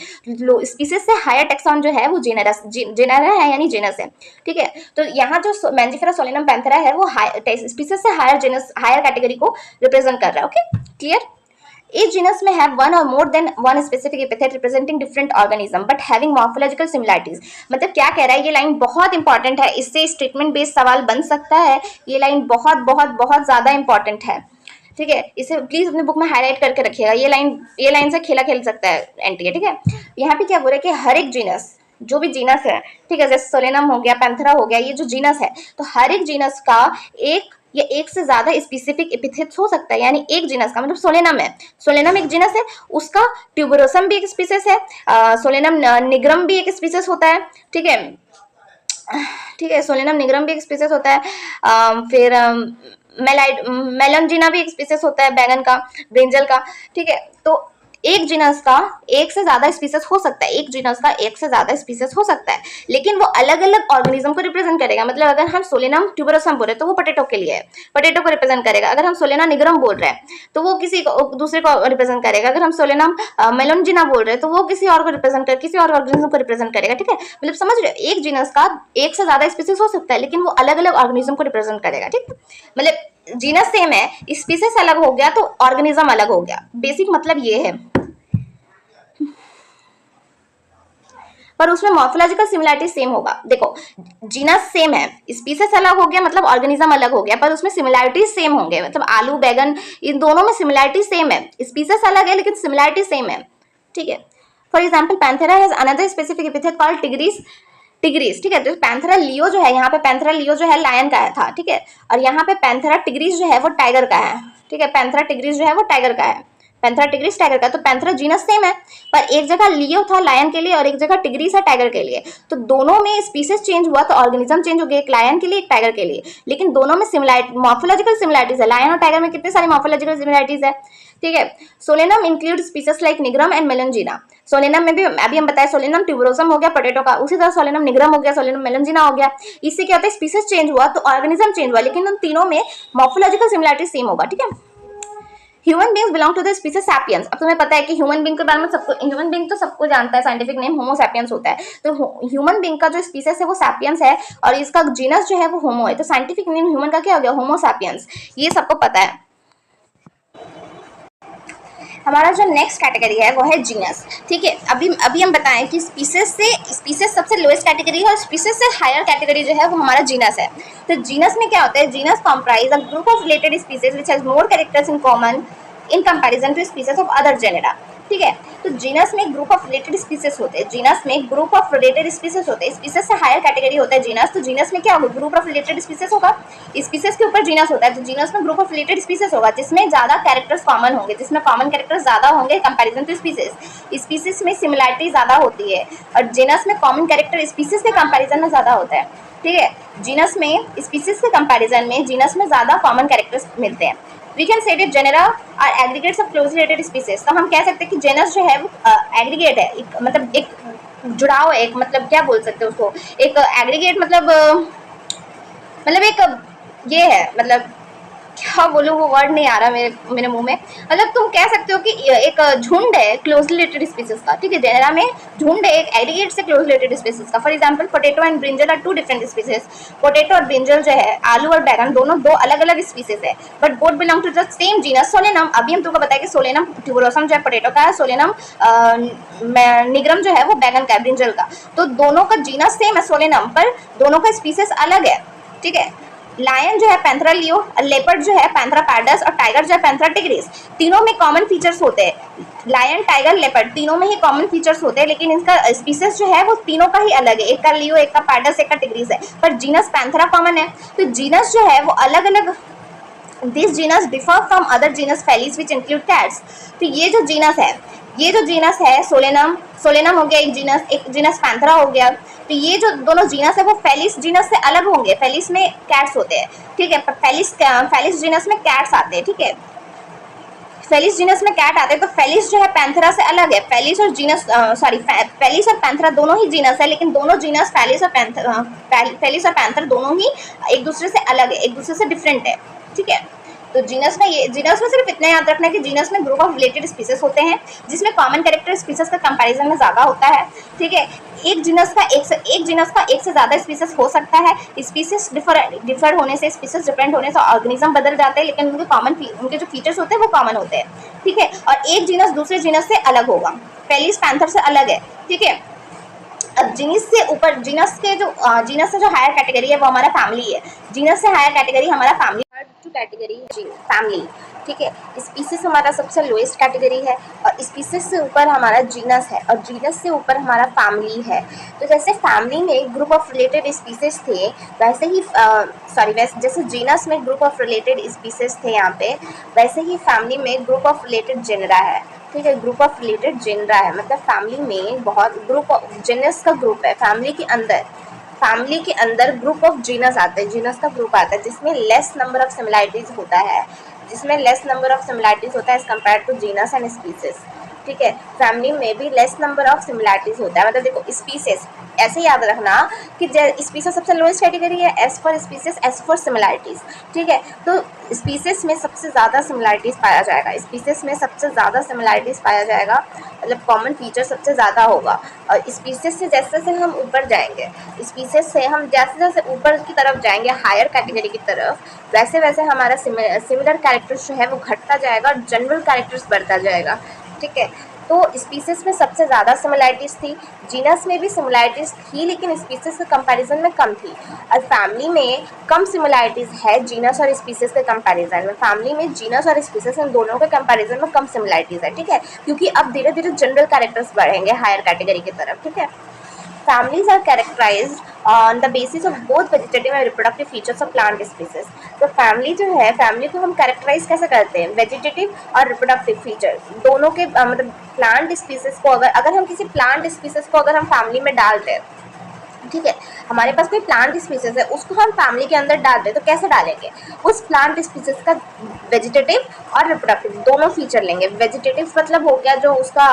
स्पीसीज से हायर टेक्सॉन जो है वो जेनेरा है, यानी जेनस है, ठीक है। तो यहाँ जो मैंजिफेरा, सोलेनम, पैंथेरा है वो स्पीसीज से हायर जेनस, हायर कैटेगरी को रिप्रेजेंट कर रहा है। Okay, clear? Each genus may have one or more than one specific epithet representing different organism but having morphological similarities। मतलब क्या कह रहा है? ये लाइन बहुत इंपॉर्टेंट है, इससे स्टेटमेंट बेस्ड सवाल बन सकता है। ये लाइन बहुत बहुत बहुत ज्यादा इंपॉर्टेंट है, ठीक है। इसे प्लीज अपने बुक में हाईलाइट करके रखिएगा। ये लाइन से खेला खेल सकता है एनटीए, ठीक है। यहाँ पे क्या बोल रहा है कि हर एक जीनस, जो भी जीनस है, ठीक है, जैसे सोलेनम हो गया, पैंथेरा हो गया, ये जो जीनस है, तो हर एक जीनस का एक या एक से ज्यादा स्पेसिफिक एपिथेट्स हो सकता है। यानी एक जीनस का मतलब सोलेनम है, सोलेनम एक जीनस है, उसका ट्यूबरोसम भी एक स्पीसीज है, सोलेनम निग्रम भी एक स्पीसीज होता है, ठीक है, ठीक है, सोलेनम निग्रम भी एक स्पीसीज होता है, फिर मेलनजीना भी एक स्पीसीज होता है, बैगन का, ब्रिंजल का, ठीक है। तो एक जीनस का एक से ज्यादा स्पीसीज हो सकता है, एक जीनस का एक से ज्यादा स्पीसीज हो सकता है, लेकिन वो अलग अलग ऑर्गेनिज्म को रिप्रेजेंट करेगा। मतलब अगर हम सोलेनम ट्यूबरोसम बोल रहे हैं तो वो पोटैटो के लिए है, पोटैटो को रिप्रेजेंट करेगा। अगर हम सोलेना निग्रम बोल रहे हैं तो वो किसी को दूसरे को रिप्रेजेंट करेगा। अगर हम सोलेनम मेलनजीना बोल रहे हैं तो वो किसी और को रिप्रेजेंट कर, किसी और ऑर्गेनिज्म को रिप्रेजेंट करेगा, ठीक है। मतलब समझ रहे हो, एक जीनस का एक से ज्यादा स्पीसीज हो सकता है, लेकिन वो अलग अलग ऑर्गेनिज्म को रिप्रेजेंट करेगा, ठीक है। मतलब जीनस सेम है, स्पीसीज अलग हो गया तो ऑर्गेनिज्म अलग हो गया, बेसिक मतलब ये है। पर उसमें मॉर्फोलॉजिकल सिमिलरिटी सेम होगा। देखो, जीनस सेम है, स्पीसीज अलग हो गया मतलब ऑर्गेनिज्म अलग हो गया, पर उसमें सिमिलरिटी सेम होंगे। मतलब आलू, बैगन, इन दोनों में सिमिलरिटी सेम है, स्पीसीज अलग है लेकिन सिमिलरिटी सेम है, ठीक है। For example Panthera has another specific epithet called tigris, ठीक है। तो पैंथेरा लियो जो है, यहाँ पे पैंथेरा लियो जो है लायन का था, ठीक है, और यहाँ पे पैंथेरा टिग्रिस जो है वो टाइगर का है, ठीक है। पैंथेरा टिग्रिस जो है वो टाइगर का है, पैंथेरा टिग्रिस टाइगर का। तो पैंथेरा जीनस सेम है, पर एक जगह लियो था लायन के लिए और एक जगह टिग्रिस है टाइगर के लिए। तो दोनों में स्पीसीज चेंज हुआ तो ऑर्गेनिज्म चेंज हो गया, एक लायन के लिए, एक टाइगर के लिए, लेकिन दोनों में सिमिलरिटी, मॉर्फोलॉजिकल सिमिलरिटीज है। लायन और टाइगर में कितनी सारी मॉर्फोलॉजिकल सिमिलरिटीज है, ठीक है। Solanum include species like nigrum and melongena. Solanum में भी अभी हम बताए, सोलेनम ट्यूबरोसम हो गया पोटैटो का, उसी तरह सोलेनम निग्रम हो गया, सोलेनम मेलनजीना हो गया। इससे क्या होता है, स्पीसीज चेंज हुआ तो ऑर्गेनिज्म चेंज हुआ, लेकिन उन तीनों में मॉर्फोलॉजिकल सिमिलरिटी सेम होगा, ठीक है। Human beings belong to the species sapiens. अब तुम्हें पता है कि ह्यूमन बींग के बारे में सबको, ह्यूमन बींग तो सबको जानता है, साइंटिफिक नेम होमो सैपियंस होता है। तो ह्यूमन बींग का जो स्पीसीज है वो सैपियंस है और इसका जीनस जो है वो होमो है। तो साइंटिफिक नेम ह्यूमन का क्या हो गया, होमो सैपियंस, ये सबको पता है। हमारा जो नेक्स्ट कैटेगरी है वो है जीनस, ठीक है। अभी हम बताएं कि स्पीसीज सबसे लोएस्ट कैटेगरी है और स्पीसीज से हायर कैटेगरी जो है वो हमारा जीनस है। तो जीनस में क्या होता है, genus comprise a group of related species which has more characters in common in comparison to species of other genera. ठीक है। तो जीनस में ग्रुप ऑफ रिलेटेड स्पीसीज होते हैं, जीनस में ग्रुप ऑफ रिलेटेड स्पीसीज होते हैं, स्पीसीज से हायर कैटेगरी होता है जीनस। तो जीनस में क्या होगा, ग्रुप ऑफ रिलेटेड स्पीसीज होगा, स्पीसीज के ऊपर जीनस होता है। तो जीनस में ग्रुप ऑफ रिलेटेड स्पीसीज होगा जिसमें ज्यादा कैरेक्टर्स कॉमन होंगे, जिसमें कॉमन कैरेक्टर्स ज्यादा होंगे कंपैरिजन टू स्पीसीज। स्पीसीज में सिमिलैरिटी ज्यादा होती है और जीनस में कॉमन कैरेक्टर स्पीसीज के कंपैरिजन में ज्यादा होता है, ठीक है। जीनस में स्पीसीज के कंपैरिजन में जीनस में ज्यादा कॉमन कैरेक्टर्स मिलते हैं। We can say that genera are aggregates of closely related species. तो हम कह सकते हैं कि जेनस जो है वो एग्रीगेट है, मतलब एक जुड़ाव है, एक मतलब क्या बोल सकते हैं उसको, एक एग्रीगेट मतलब एक ये है, मतलब क्या बोलूँ, वो वर्ड नहीं आ रहा मेरे मुंह में। मतलब तुम कह सकते हो कि एक झुंड है क्लोजली रिलेटेड स्पीसीज का, ठीक है। जेनेरा में झुंड है एक एग्रीगेट से क्लोजली रिलेटेड स्पीसीज का। For example potato and brinjal are two different species. Potato और ब्रिंजल जो है, आलू और बैगन, दोनों दो अलग अलग स्पीसीज है, but both belong to the same genus Solanum. अभी हम तुमको बताया कि सोलेनम ट्यूबरोसम जो है पोटैटो का है, सोलेनम निग्रम जो है वो बैगन का है, ब्रिंजल का। तो दोनों का जीनस सेम है सोलेनम, पर दोनों का स्पीसीज अलग है, ठीक है। लायन जो है पैंथरा लियो, लेपर्ड जो है पैंथरा पैरडस और टाइगर जो है पैंथरा टिग्रिस। तीनों में कॉमन फीचर्स होते हैं, लायन टाइगर लेपर्ड तीनों में ही कॉमन फीचर्स होते हैं, लेकिन इसका स्पीसीज जो है वो तीनों का ही अलग है, एक का लियो, एक का पैरडस, एक का टिग्रिस है, पर जीनस पैंथरा कॉमन है। तो जीनस जो है वो अलग अलग, this genus differ from other genus Felis which include cats. तो ये जो जीनस है सोलेनम हो गया एक जीनस पैंथरा हो गया। तो ये जो दोनों जीनस है वो फेलिस जीनस से अलग होंगे, फेलिस में कैट्स होते हैं, ठीक है, पर फेलिस जीनस में कैट्स आते हैं, ठीक है। फेलिस जीनस में कैट आते हैं, तो फेलिस जो है पैंथरा से अलग है। फेलिस और पैंथरा दोनों ही जीनस है, लेकिन दोनों जीनस फेलिस और पैंथर दोनों ही एक दूसरे से अलग है, एक दूसरे से डिफरेंट है, ठीक है। तो जीनस में सिर्फ इतना याद रखना है कि जीनस में ग्रुप ऑफ रिलेटेड स्पीसीज होते हैं जिसमें कॉमन कैरेक्टर स्पीसीज का कंपैरिजन में ज़्यादा होता है, ठीक है। एक जीनस का एक से ज़्यादा स्पीसीज हो सकता है। स्पीसीज डिफर होने से, स्पीसीज डिफरेंट होने से ऑर्गेनिज्म बदल जाते हैं, लेकिन उनके जो फीचर्स होते हैं वो कॉमन होते हैं, ठीक है। और एक जीनस दूसरे जीनस से अलग होगा, फेलिस पैंथर से अलग है, ठीक है। अब जीनस से जो हायर कैटेगरी है वो हमारा फैमिली है। जीनस से हायर कैटेगरी हमारा फैमिली, कैटेगरी है फैमिली, ठीक है। स्पीसीज हमारा सबसे लोएस्ट कैटेगरी है और स्पीसीज से ऊपर हमारा जीनस है और जीनस से ऊपर हमारा फैमिली है। तो जैसे फैमिली में ग्रुप ऑफ रिलेटेड स्पीसीज थे, वैसे ही जैसे जीनस में ग्रुप ऑफ रिलेटेड स्पीसीज थे यहाँ पे, वैसे ही फैमिली में ग्रुप ऑफ रिलेटेड जेनरा है, ठीक है। ग्रुप ऑफ रिलेटेड जेनरा है, मतलब फैमिली में बहुत ग्रुप ऑफ जेनस का ग्रुप है। फैमिली के अंदर ग्रुप ऑफ जीनस आते हैं, जीनस का ग्रुप आता है जिसमें लेस नंबर ऑफ सिमिलैरिटीज होता है, as compare to genus and species, ठीक है। फैमिली में भी लेस नंबर ऑफ सिमिलैरिटीज होता है। मतलब देखो स्पीसीज ऐसे याद रखना कि स्पीसीज सबसे लोएस्ट कैटेगरी है, as for species as for similarities, ठीक है। तो स्पीसीज में सबसे ज़्यादा सिमिलैरिटीज पाया जाएगा, मतलब कॉमन फीचर सबसे ज़्यादा होगा। और स्पीसीज से जैसे हम ऊपर जाएंगे, जैसे ऊपर की तरफ जाएंगे हायर कैटेगरी की तरफ, वैसे वैसे हमारा सिमिलर कैरेक्टर्स जो है वो घटता जाएगा और जनरल कैरेक्टर्स बढ़ता जाएगा, ठीक है। तो स्पीसीज में सबसे ज़्यादा सिमिलैरिटीज़ थी, जीनस में भी सिमिलैरिटीज़ थी, लेकिन स्पीसीज के कंपैरिजन में कम थी। और फैमिली में कम सिमिलैरिटीज़ है जीनस और स्पीसीज के कंपैरिजन में। फैमिली में जीनस और स्पीसीज इन दोनों के कंपैरिजन में कम सिमिलैरिटीज़ है, ठीक है, क्योंकि अब धीरे धीरे जनरल कैरेक्टर्स बढ़ेंगे हायर कैटेगरी की तरफ, ठीक है। Families are characterized on the basis of both vegetative and reproductive features of plant species. तो फैमिली जो है, फैमिली को हम कैरेक्टराइज कैसे करते हैं, वेजिटेटिव और रिप्रोडक्टिव फीचर दोनों के, मतलब प्लांट स्पीसीज को अगर हम किसी प्लांट स्पीसीज को अगर हम फैमिली में डालते हैं, ठीक है, हमारे पास कोई प्लांट स्पीसीज है उसको हम फैमिली के अंदर डाल दें, तो कैसे डालेंगे, उस प्लांट स्पीसीज का वेजिटेटिव और रिप्रोडक्टिव दोनों फीचर लेंगे। वेजिटेटिव मतलब हो गया जो उसका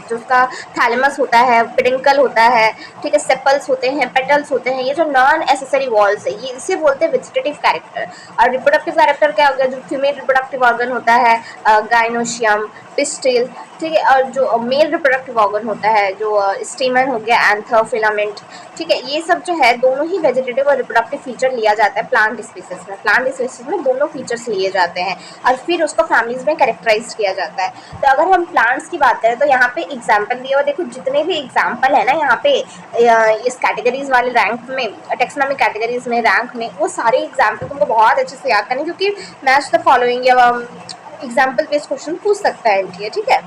थैलेमस होता है, पेडिंकल होता है, ठीक है, सेपल्स होते हैं, पेटल्स होते हैं, ये जो नॉन एसेसरी वॉल्स है, ये इसे बोलते हैं वेजिटेटिव कैरेक्टर। और रिप्रोडक्टिव कैरेक्टर क्या हो गया, जो फीमेल रिप्रोडक्टिव ऑर्गन होता है, गाइनोशियम, पिस्टिल, ठीक है। और जो मेल रिप्रोडक्टिव ऑर्गन होता है, जो स्टेमन हो गया, एंथर, फिलामेंट, ठीक है, ये सब जो है दोनों ही वेजिटेटिव और रिप्रोडक्टिव फीचर लिया जाता है प्लांट स्पीसीज में दोनों फीचर्स लिए जाते हैं और फिर उसको फैमिलीज में कैरेक्टराइज किया जाता है। तो अगर हम प्लांट्स की बात करें तो यहाँ पे एग्जाम्पल दिया हुआ, देखो जितने भी एग्जाम्पल है ना यहाँ पे इस कैटेगरीज वाले रैंक में, टेक्सोनॉमिक कैटेगरीज में रैंक में, वो सारे एग्जाम्पल तुमको बहुत अच्छे से याद करने, क्योंकि मैच द फॉलोइंग या एग्जाम्पल बेस्ड क्वेश्चन पूछ सकता है एनटीए, ठीक है।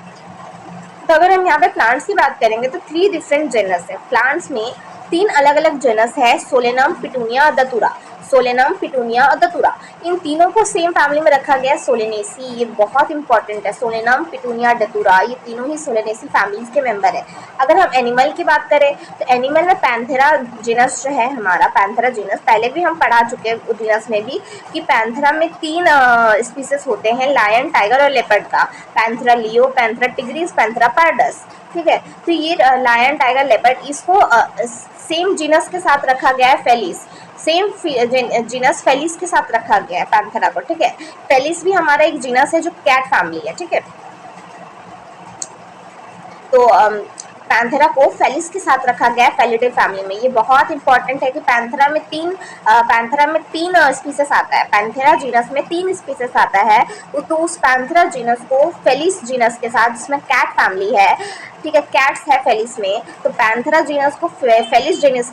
तो अगर हम यहाँ पे प्लांट्स की बात करेंगे तो 3 डिफरेंट जेनस है प्लांट्स में, 3 अलग अलग जेनस है, सोलेनम, पिटूनिया और दतूरा। सोलेनम, पिटूनिया और दतूरा, इन तीनों को सेम फैमिली में रखा गया है, सोलेनेसी। ये बहुत इंपॉर्टेंट है, सोलेनम, पिटूनिया, दतूरा, ये तीनों ही सोलेनेसी फैमिलीज के मेंबर है। अगर हम एनिमल की बात करें तो एनिमल में पैंथेरा जीनस जो है हमारा, पैंथेरा जीनस पहले भी हम पढ़ा चुके हैं जीनस में भी कि पैंथेरा में 3 स्पीसीज होते हैं, लायन, टाइगर और लेपर्ड का। Panthera leo, Panthera tigris, Panthera pardus, ठीक है। तो ये लायन, टाइगर, लेपर्ड, इसको सेम जीनस के साथ रखा गया है, फेलिस। सेम जीनस फेलिस के साथ रखा गया है पैंथेरा को, ठीक है। फेलिस भी हमारा एक जीनस है जो कैट फैमिली है, ठीक है। तो पैंथेरा को फेलिस के साथ रखा गया है फेलिडे फैमिली में। ये बहुत इंपॉर्टेंट है कि पैंथेरा में तीन स्पीसीज आता है, पैंथेरा जीनस में 3 स्पीसीज आता है। तो उस पैंथेरा जीनस को फेलिस जीनस के साथ, जिसमें कैट फैमिली है, ठीक है, कैट्स है फेलिस में, तो पैंथेरा जीनस को फेलिस जीनस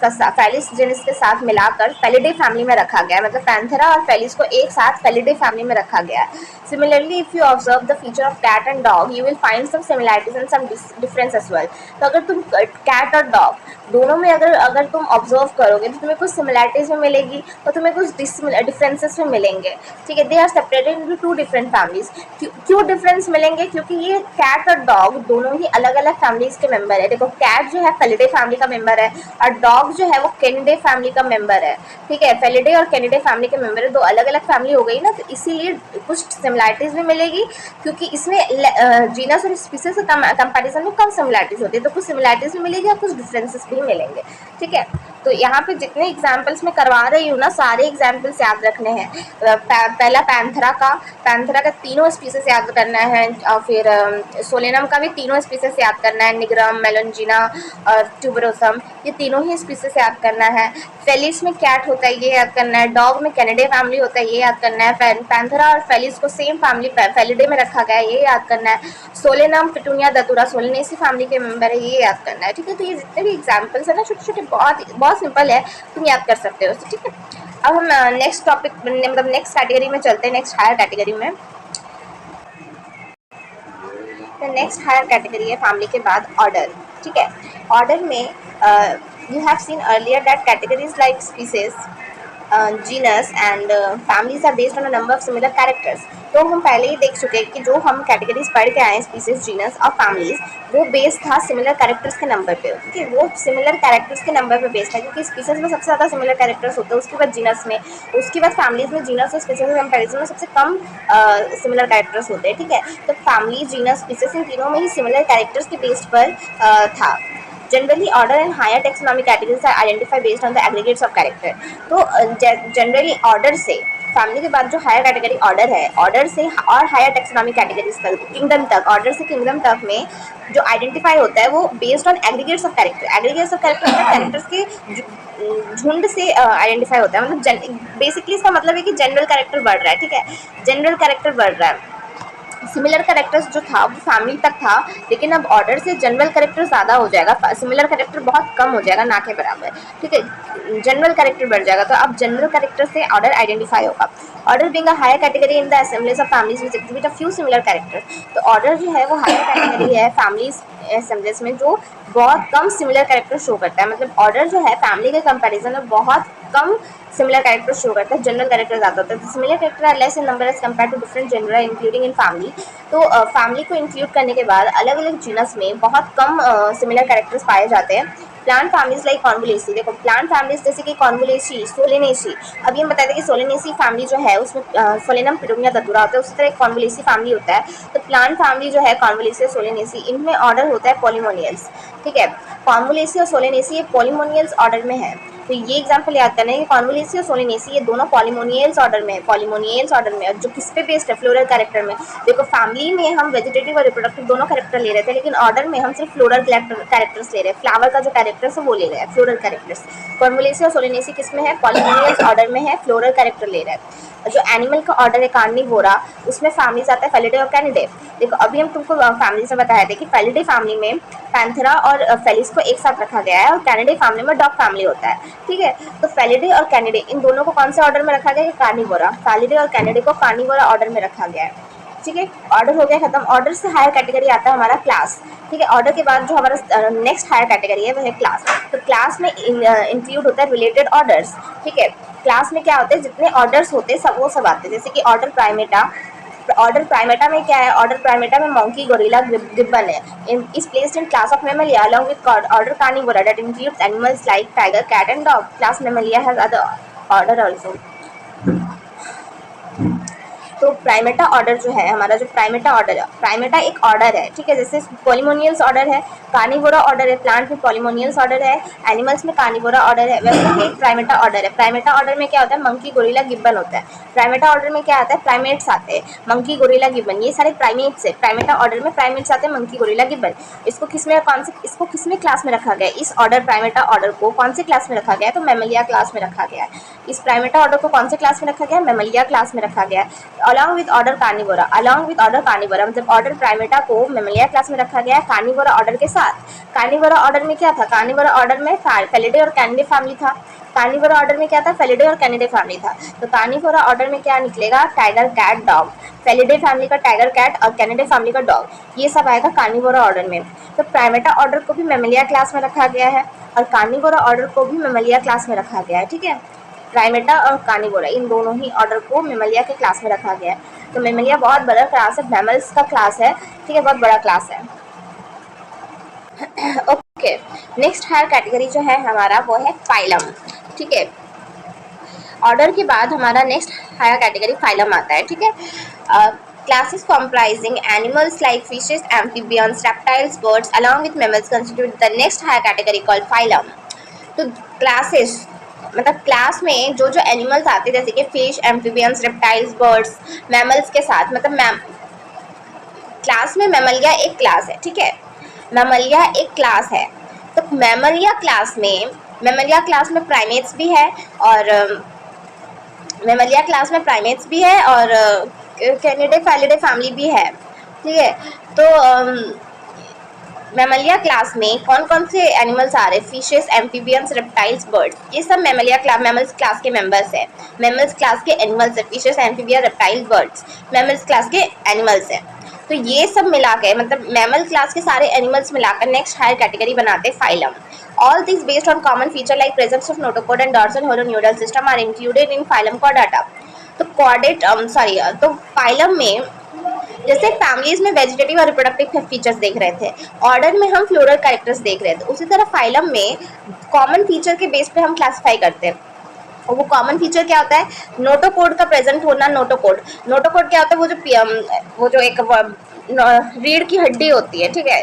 के साथ मिलाकर फेलिडे फैमिली में रखा गया है। मतलब पैंथेरा और फेलिस को एक साथ फेलिडे फैमिली में रखा गया है। Similarly if you observe the feature of cat and dog you will find some similarities and some difference as well. तो अगर तुम कैट और डॉग दोनों में अगर तुम ऑब्जर्व करोगे तो तुम्हें कुछ सिमिलैरिटीज में मिलेगी और तुम्हें कुछ डिफरेंसेस में मिलेंगे, ठीक है। They are separated into 2 different families. क्यों डिफरेंस मिलेंगे? क्योंकि ये कैट और डॉग दोनों ही अलग अलग फैमिलीज के मेंबर है। देखो, कैट जो है फेलिडे फैमिली का मेंबर है और डॉग जो है वो कैनिडे फैमिली का मेंबर है, ठीक है। फेलिडे और कैनिडे फैमिली के मेंबर है, 2 अलग अलग फैमिली हो गई ना, तो इसीलिए कुछ सिमिलैरिटीज भी मिलेगी, क्योंकि इसमें जीनस और स्पीसीज के कंपैरिजन में कम सिमिलैरिटीज होती है, तो कुछ सिमिलैरिटीज भी मिलेगी और कुछ डिफरेंसेस भी मिलेंगे, ठीक है। तो यहाँ पे जितने एग्जाम्पल्स मैं करवा रही हूँ ना, सारे एग्जाम्पल्स याद रखने हैं। पहला पैंथेरा का तीनों स्पीसीज याद करना है, और फिर सोलेनम का भी तीनों स्पीसीज याद करना है, निग्रम, मेलोंजिना और ट्यूबरोसम, ये तीनों ही स्पीसीज याद करना है। फेलिस में कैट होता है, ये याद करना है। डॉग में कैनिडे फैमिली होता है, ये याद करना है। पैंथेरा और फेलिस को सेम फैमिली फेलिडे में रखा गया है, ये याद करना है। सोलेनम, पिटूनिया, दतूरा सोलेनेसी फैमिली के मेंबर है, ये याद करना है, ठीक है। तो ये जितने भी एग्जाम्पल्स है ना, छोटे छोटे, बहुत सिंपल है, तुम याद कर सकते हो, ठीक है। अब हम नेक्स्ट टॉपिक, मतलब नेक्स्ट कैटेगरी में चलते हैं, नेक्स्ट हायर कैटेगरी में। तो नेक्स्ट हायर कैटेगरी है फैमिली के बाद ऑर्डर, ठीक है। ऑर्डर में you have seen earlier that categories like species, genus and families are based on a number of similar characters. तो हम पहले ही देख चुके हैं कि जो हम कैटेगरीज पढ़ के आए, स्पीसीज, जीनस और फैमिलीज, वो बेस्ड था सिमिलर कैरेक्टर्स के नंबर पे, ठीक है। वो सिमिलर कैरेक्टर्स के नंबर पे बेस्ड है, क्योंकि स्पीसीज में सबसे ज़्यादा सिमिलर कैरेक्टर्स होते हैं, उसके बाद जीनस में, उसके बाद फैमिलीज में। जीनस और स्पीसीज के कंपेरिजन में सबसे कम सिमिलर कैरेक्टर्स होते हैं, ठीक है। तो फैमिली, जीनस, स्पीसीज, इन तीनों में ही सिमिलर कैरेक्टर्स के बेस्ड पर था। Generally order and higher taxonomy categories are identify based on the aggregates of character. तो जनरली ऑर्डर से, फैमिली के बाद जो हायर कैटेगरी ऑर्डर है, ऑर्डर से और हायर टेक्सोनॉमी कैटेगरीज तक, किंगडम तक, ऑर्डर से किंगडम तक में जो आइडेंटिफाई होता है वो based on aggregates of character. Aggregates of character characters के झुंड से आइडेंटिफाई होता है। मतलब बेसिकली इसका मतलब है कि जनरल कैरेक्टर बढ़ रहा है, ठीक है, जनरल कैरेक्टर बढ़ रहा है। सिमिलर कैरेक्टर्स जो था वो फैमिली तक था, लेकिन अब ऑर्डर से जनरल कैरेक्टर ज़्यादा हो जाएगा, सिमिलर कैरेक्टर बहुत कम हो जाएगा, ना के बराबर, ठीक है। जनरल कैरेक्टर बढ़ जाएगा, तो अब जनरल कैरेक्टर से ऑर्डर आइडेंटिफाई होगा। Order being a higher category in the assemblies of families which exhibit a few similar characters. तो ऑर्डर जो है वो हायर कैटेगरी है फैमिलीज असेंबलीज में जो बहुत कम सिमिलर कैरेक्टर शो करता है। मतलब ऑर्डर जो है फैमिली के कंपैरिजन में बहुत कम सिमिलर कैरेक्टर शो करता है, जनरल कैरेक्टर ज़्यादा होता है। Similar character are less in number as compare to different genera including in family. तो फैमिली को इंक्लूड करने के बाद अलग अलग जीनस में बहुत कम सिमिलर कैरेक्टर्स पाए जाते हैं। प्लांट फैमिलीज लाइक कॉन्वोलेसी, देखो प्लांट फैमिलीज जैसे कि कॉन्वोलेसी, सोलेनेसी, अभी हम बताते हैं कि सोलेनेसी फैमिली जो है उसमें सोलेनम, पिटूनिया, दतूरा होता है, उसी तरह कॉन्वोलेसी फैमिली होता है। तो प्लांट फैमिली जो है कॉन्वोलेसी, सोलेनेसी, इनमें ऑर्डर होता है पॉलीमोनियल्स, ठीक है। कॉन्वोलेसी और सोलेनेसी ये पॉलीमोनियल्स ऑर्डर में है। तो ये एग्जांपल याद करना है कि कॉन्वोलेसी और सोलेनेसी ये दोनों पॉलीमोनियल्स ऑर्डर में है, पॉलीमोनियल्स ऑर्डर में, जो किस पे बेस्ड है, फ्लोरल कैरेक्टर में। देखो फैमिली में हम वेजिटेटिव और रिप्रोडक्टिव दोनों कैरेक्टर ले रहे थे, लेकिन ऑर्डर में हम सिर्फ फ्लोरल कैरेक्टर्स ले रहे हैं, फ्लावर का जो कैरेक्टर्स है वो ले रहे हैं, फ्लोरल कैरेक्टर्स। कॉन्वोलेसी और सोलेनेसी किस में है, पॉलीमोनियल्स ऑर्डर में है, फ्लोरल कैरेक्टर ले रहे हैं। जो एनिमल का ऑर्डर है कार्निवोरा, उसमें फैमिलीज आता है फेलिडे और कैनिडे। देखो अभी हम तुमको फैमिली से बताया था कि फेलिडे फैमिली में पैंथेरा और फेलिस को एक साथ रखा गया है, और कैनिडे फैमिली में डॉग फैमिली होता है, ठीक है। तो फेलिडे और कैनिडे इन दोनों को कौन से ऑर्डर में रखा गया है, कार्निवोरा। फेलिडे और कैनिडे को कार्निवोरा ऑर्डर में रखा गया है। ठीक है, ऑर्डर हो गया खत्म। ऑर्डर से हायर कैटेगरी आता है हमारा क्लास, ठीक है। ऑर्डर के बाद जो हमारा नेक्स्ट हायर कैटेगरी है वो है क्लास। तो क्लास में इंक्लूड होता है रिलेटेड ऑर्डर्स, ठीक है। क्लास में क्या होते हैं, जितने ऑर्डर्स होते हैं सब वो सब आते हैं, जैसे कि ऑर्डर प्राइमेटा। ऑर्डर प्राइमेटा में क्या है, ऑर्डर प्राइमेटा में मंकी, गोरिल्ला, गिब्बन है। Is placed in class of Mammalia along with order Carnivora that includes animals like tiger, cat and dog. Class Mammalia has other order also. तो Primata order जो है हमारा, जो Primata order है, Primata एक order है, ठीक है। जैसे पॉलीमोनियल्स ऑर्डर है, कार्निवोरा ऑर्डर है, प्लांट में पॉलीमोनियल्स ऑर्डर है, एनिमल्स में कार्निवोरा ऑर्डर है, वैसे ही प्राइमेटा ऑर्डर है। प्राइमेटा ऑर्डर में क्या होता है, मंकी, गोरिल्ला, गिब्बन होता है। प्राइमेटा ऑर्डर में क्या आता है, प्राइमेट्स आते हैं, मंकी, गोरिल्ला, गिब्बन, ये सारे प्राइमेट्स है। प्राइमेटा ऑर्डर में प्राइमेट्स आते हैं, मंकी, गोरिल्ला, गिब्बन। इसको किसमें क्लास में रखा गया है, इस ऑर्डर प्राइमेटा ऑर्डर को कौन से क्लास में रखा गया है, तो मेमलिया क्लास में रखा गया है। इस प्राइमेटा ऑर्डर को कौन से क्लास में रखा गया है, मेमलिया क्लास में रखा गया है। Along with order Carnivora, along with order Carnivora मतलब ऑर्डर प्राइमेटा को मेमलिया क्लास में रखा गया है कार्निवोरा ऑर्डर के साथ। कार्निवोरा ऑर्डर में क्या था, कार्निवोरा ऑर्डर में फेलिडे और कैनिडे फैमिली था। कार्निवोरा ऑर्डर में क्या था, फेलिडे और कैनिडे फैमिली था। तो कार्निवोरा ऑर्डर में क्या निकलेगा, tiger, cat, dog. Felidae family का टाइगर, कैट और कैनिडे फैमिली का डॉग, ये सब आएगा कार्निवोरा ऑर्डर में। तो प्राइमेटा ऑर्डर को भी मेमलिया क्लास में रखा गया है और कार्निवोरा ऑर्डर को भी मेमलिया क्लास में रखा गया है, ठीक है। प्राइमेटा और कार्निवोरा इन दोनों ही ऑर्डर को मेमलिया के क्लास में रखा गया है। तो मेमलिया बहुत बड़ा क्लास है, मैमल्स का क्लास है, ठीक है, बहुत बड़ा क्लास है। ओके, नेक्स्ट हायर कैटेगरी जो है हमारा वो है फाइलम, ठीक है। ऑर्डर के बाद हमारा नेक्स्ट हायर कैटेगरी फाइलम आता है, ठीक है। Classes comprising animals like fishes, amphibians, reptiles, birds, along with mammals constitute the next higher category called phylum. तो क्लासेस मतलब क्लास में जो जो एनिमल्स आते हैं, जैसे कि fish, amphibians, reptiles, birds, mammals के साथ, मतलब क्लास में मैमलिया एक क्लास है, ठीक है। मैमलिया एक क्लास है। तो मैमलिया क्लास में प्राइमेट्स भी है और मैमलिया क्लास में प्राइमेट्स भी है और कैनिडे फैलिडे फैमिली भी है, ठीक है। तो मैमलिया क्लास में कौन कौन से एनिमल्स आ रहे हैं, फिशेस, एम्फीबियंस, रेप्टाइल्स, बर्ड्स, ये सब मैमल्स क्लास के मेंबर्स हैं। मैमल्स क्लास के एनिमल्स है, fishes, amphibia, reptiles, birds mammals class के एनिमल्स हैं। तो ये सब मिलाकर मतलब मैमल क्लास के सारे एनिमल्स मिलाकर नेक्स्ट हायर कैटेगरी बनाते हैं phylum. All these based on common feature like presence of notochord and dorsal holoneural system are included in phylum Chordata. तो फाइलम में जैसे फैमिलीज में वेजिटेटिव और रिप्रोडक्टिव फीचर्स देख रहे थे, ऑर्डर में हम फ्लोरल कैरेक्टर्स देख रहे थे, उसी तरह फाइलम में कॉमन फीचर के बेस पे हम क्लासिफाई करते हैं। और वो कॉमन फीचर क्या होता है, नोटोकोड का प्रेजेंट होना। नोटोकोड क्या होता है, वो जो एक रीढ़ की हड्डी होती है, ठीक है,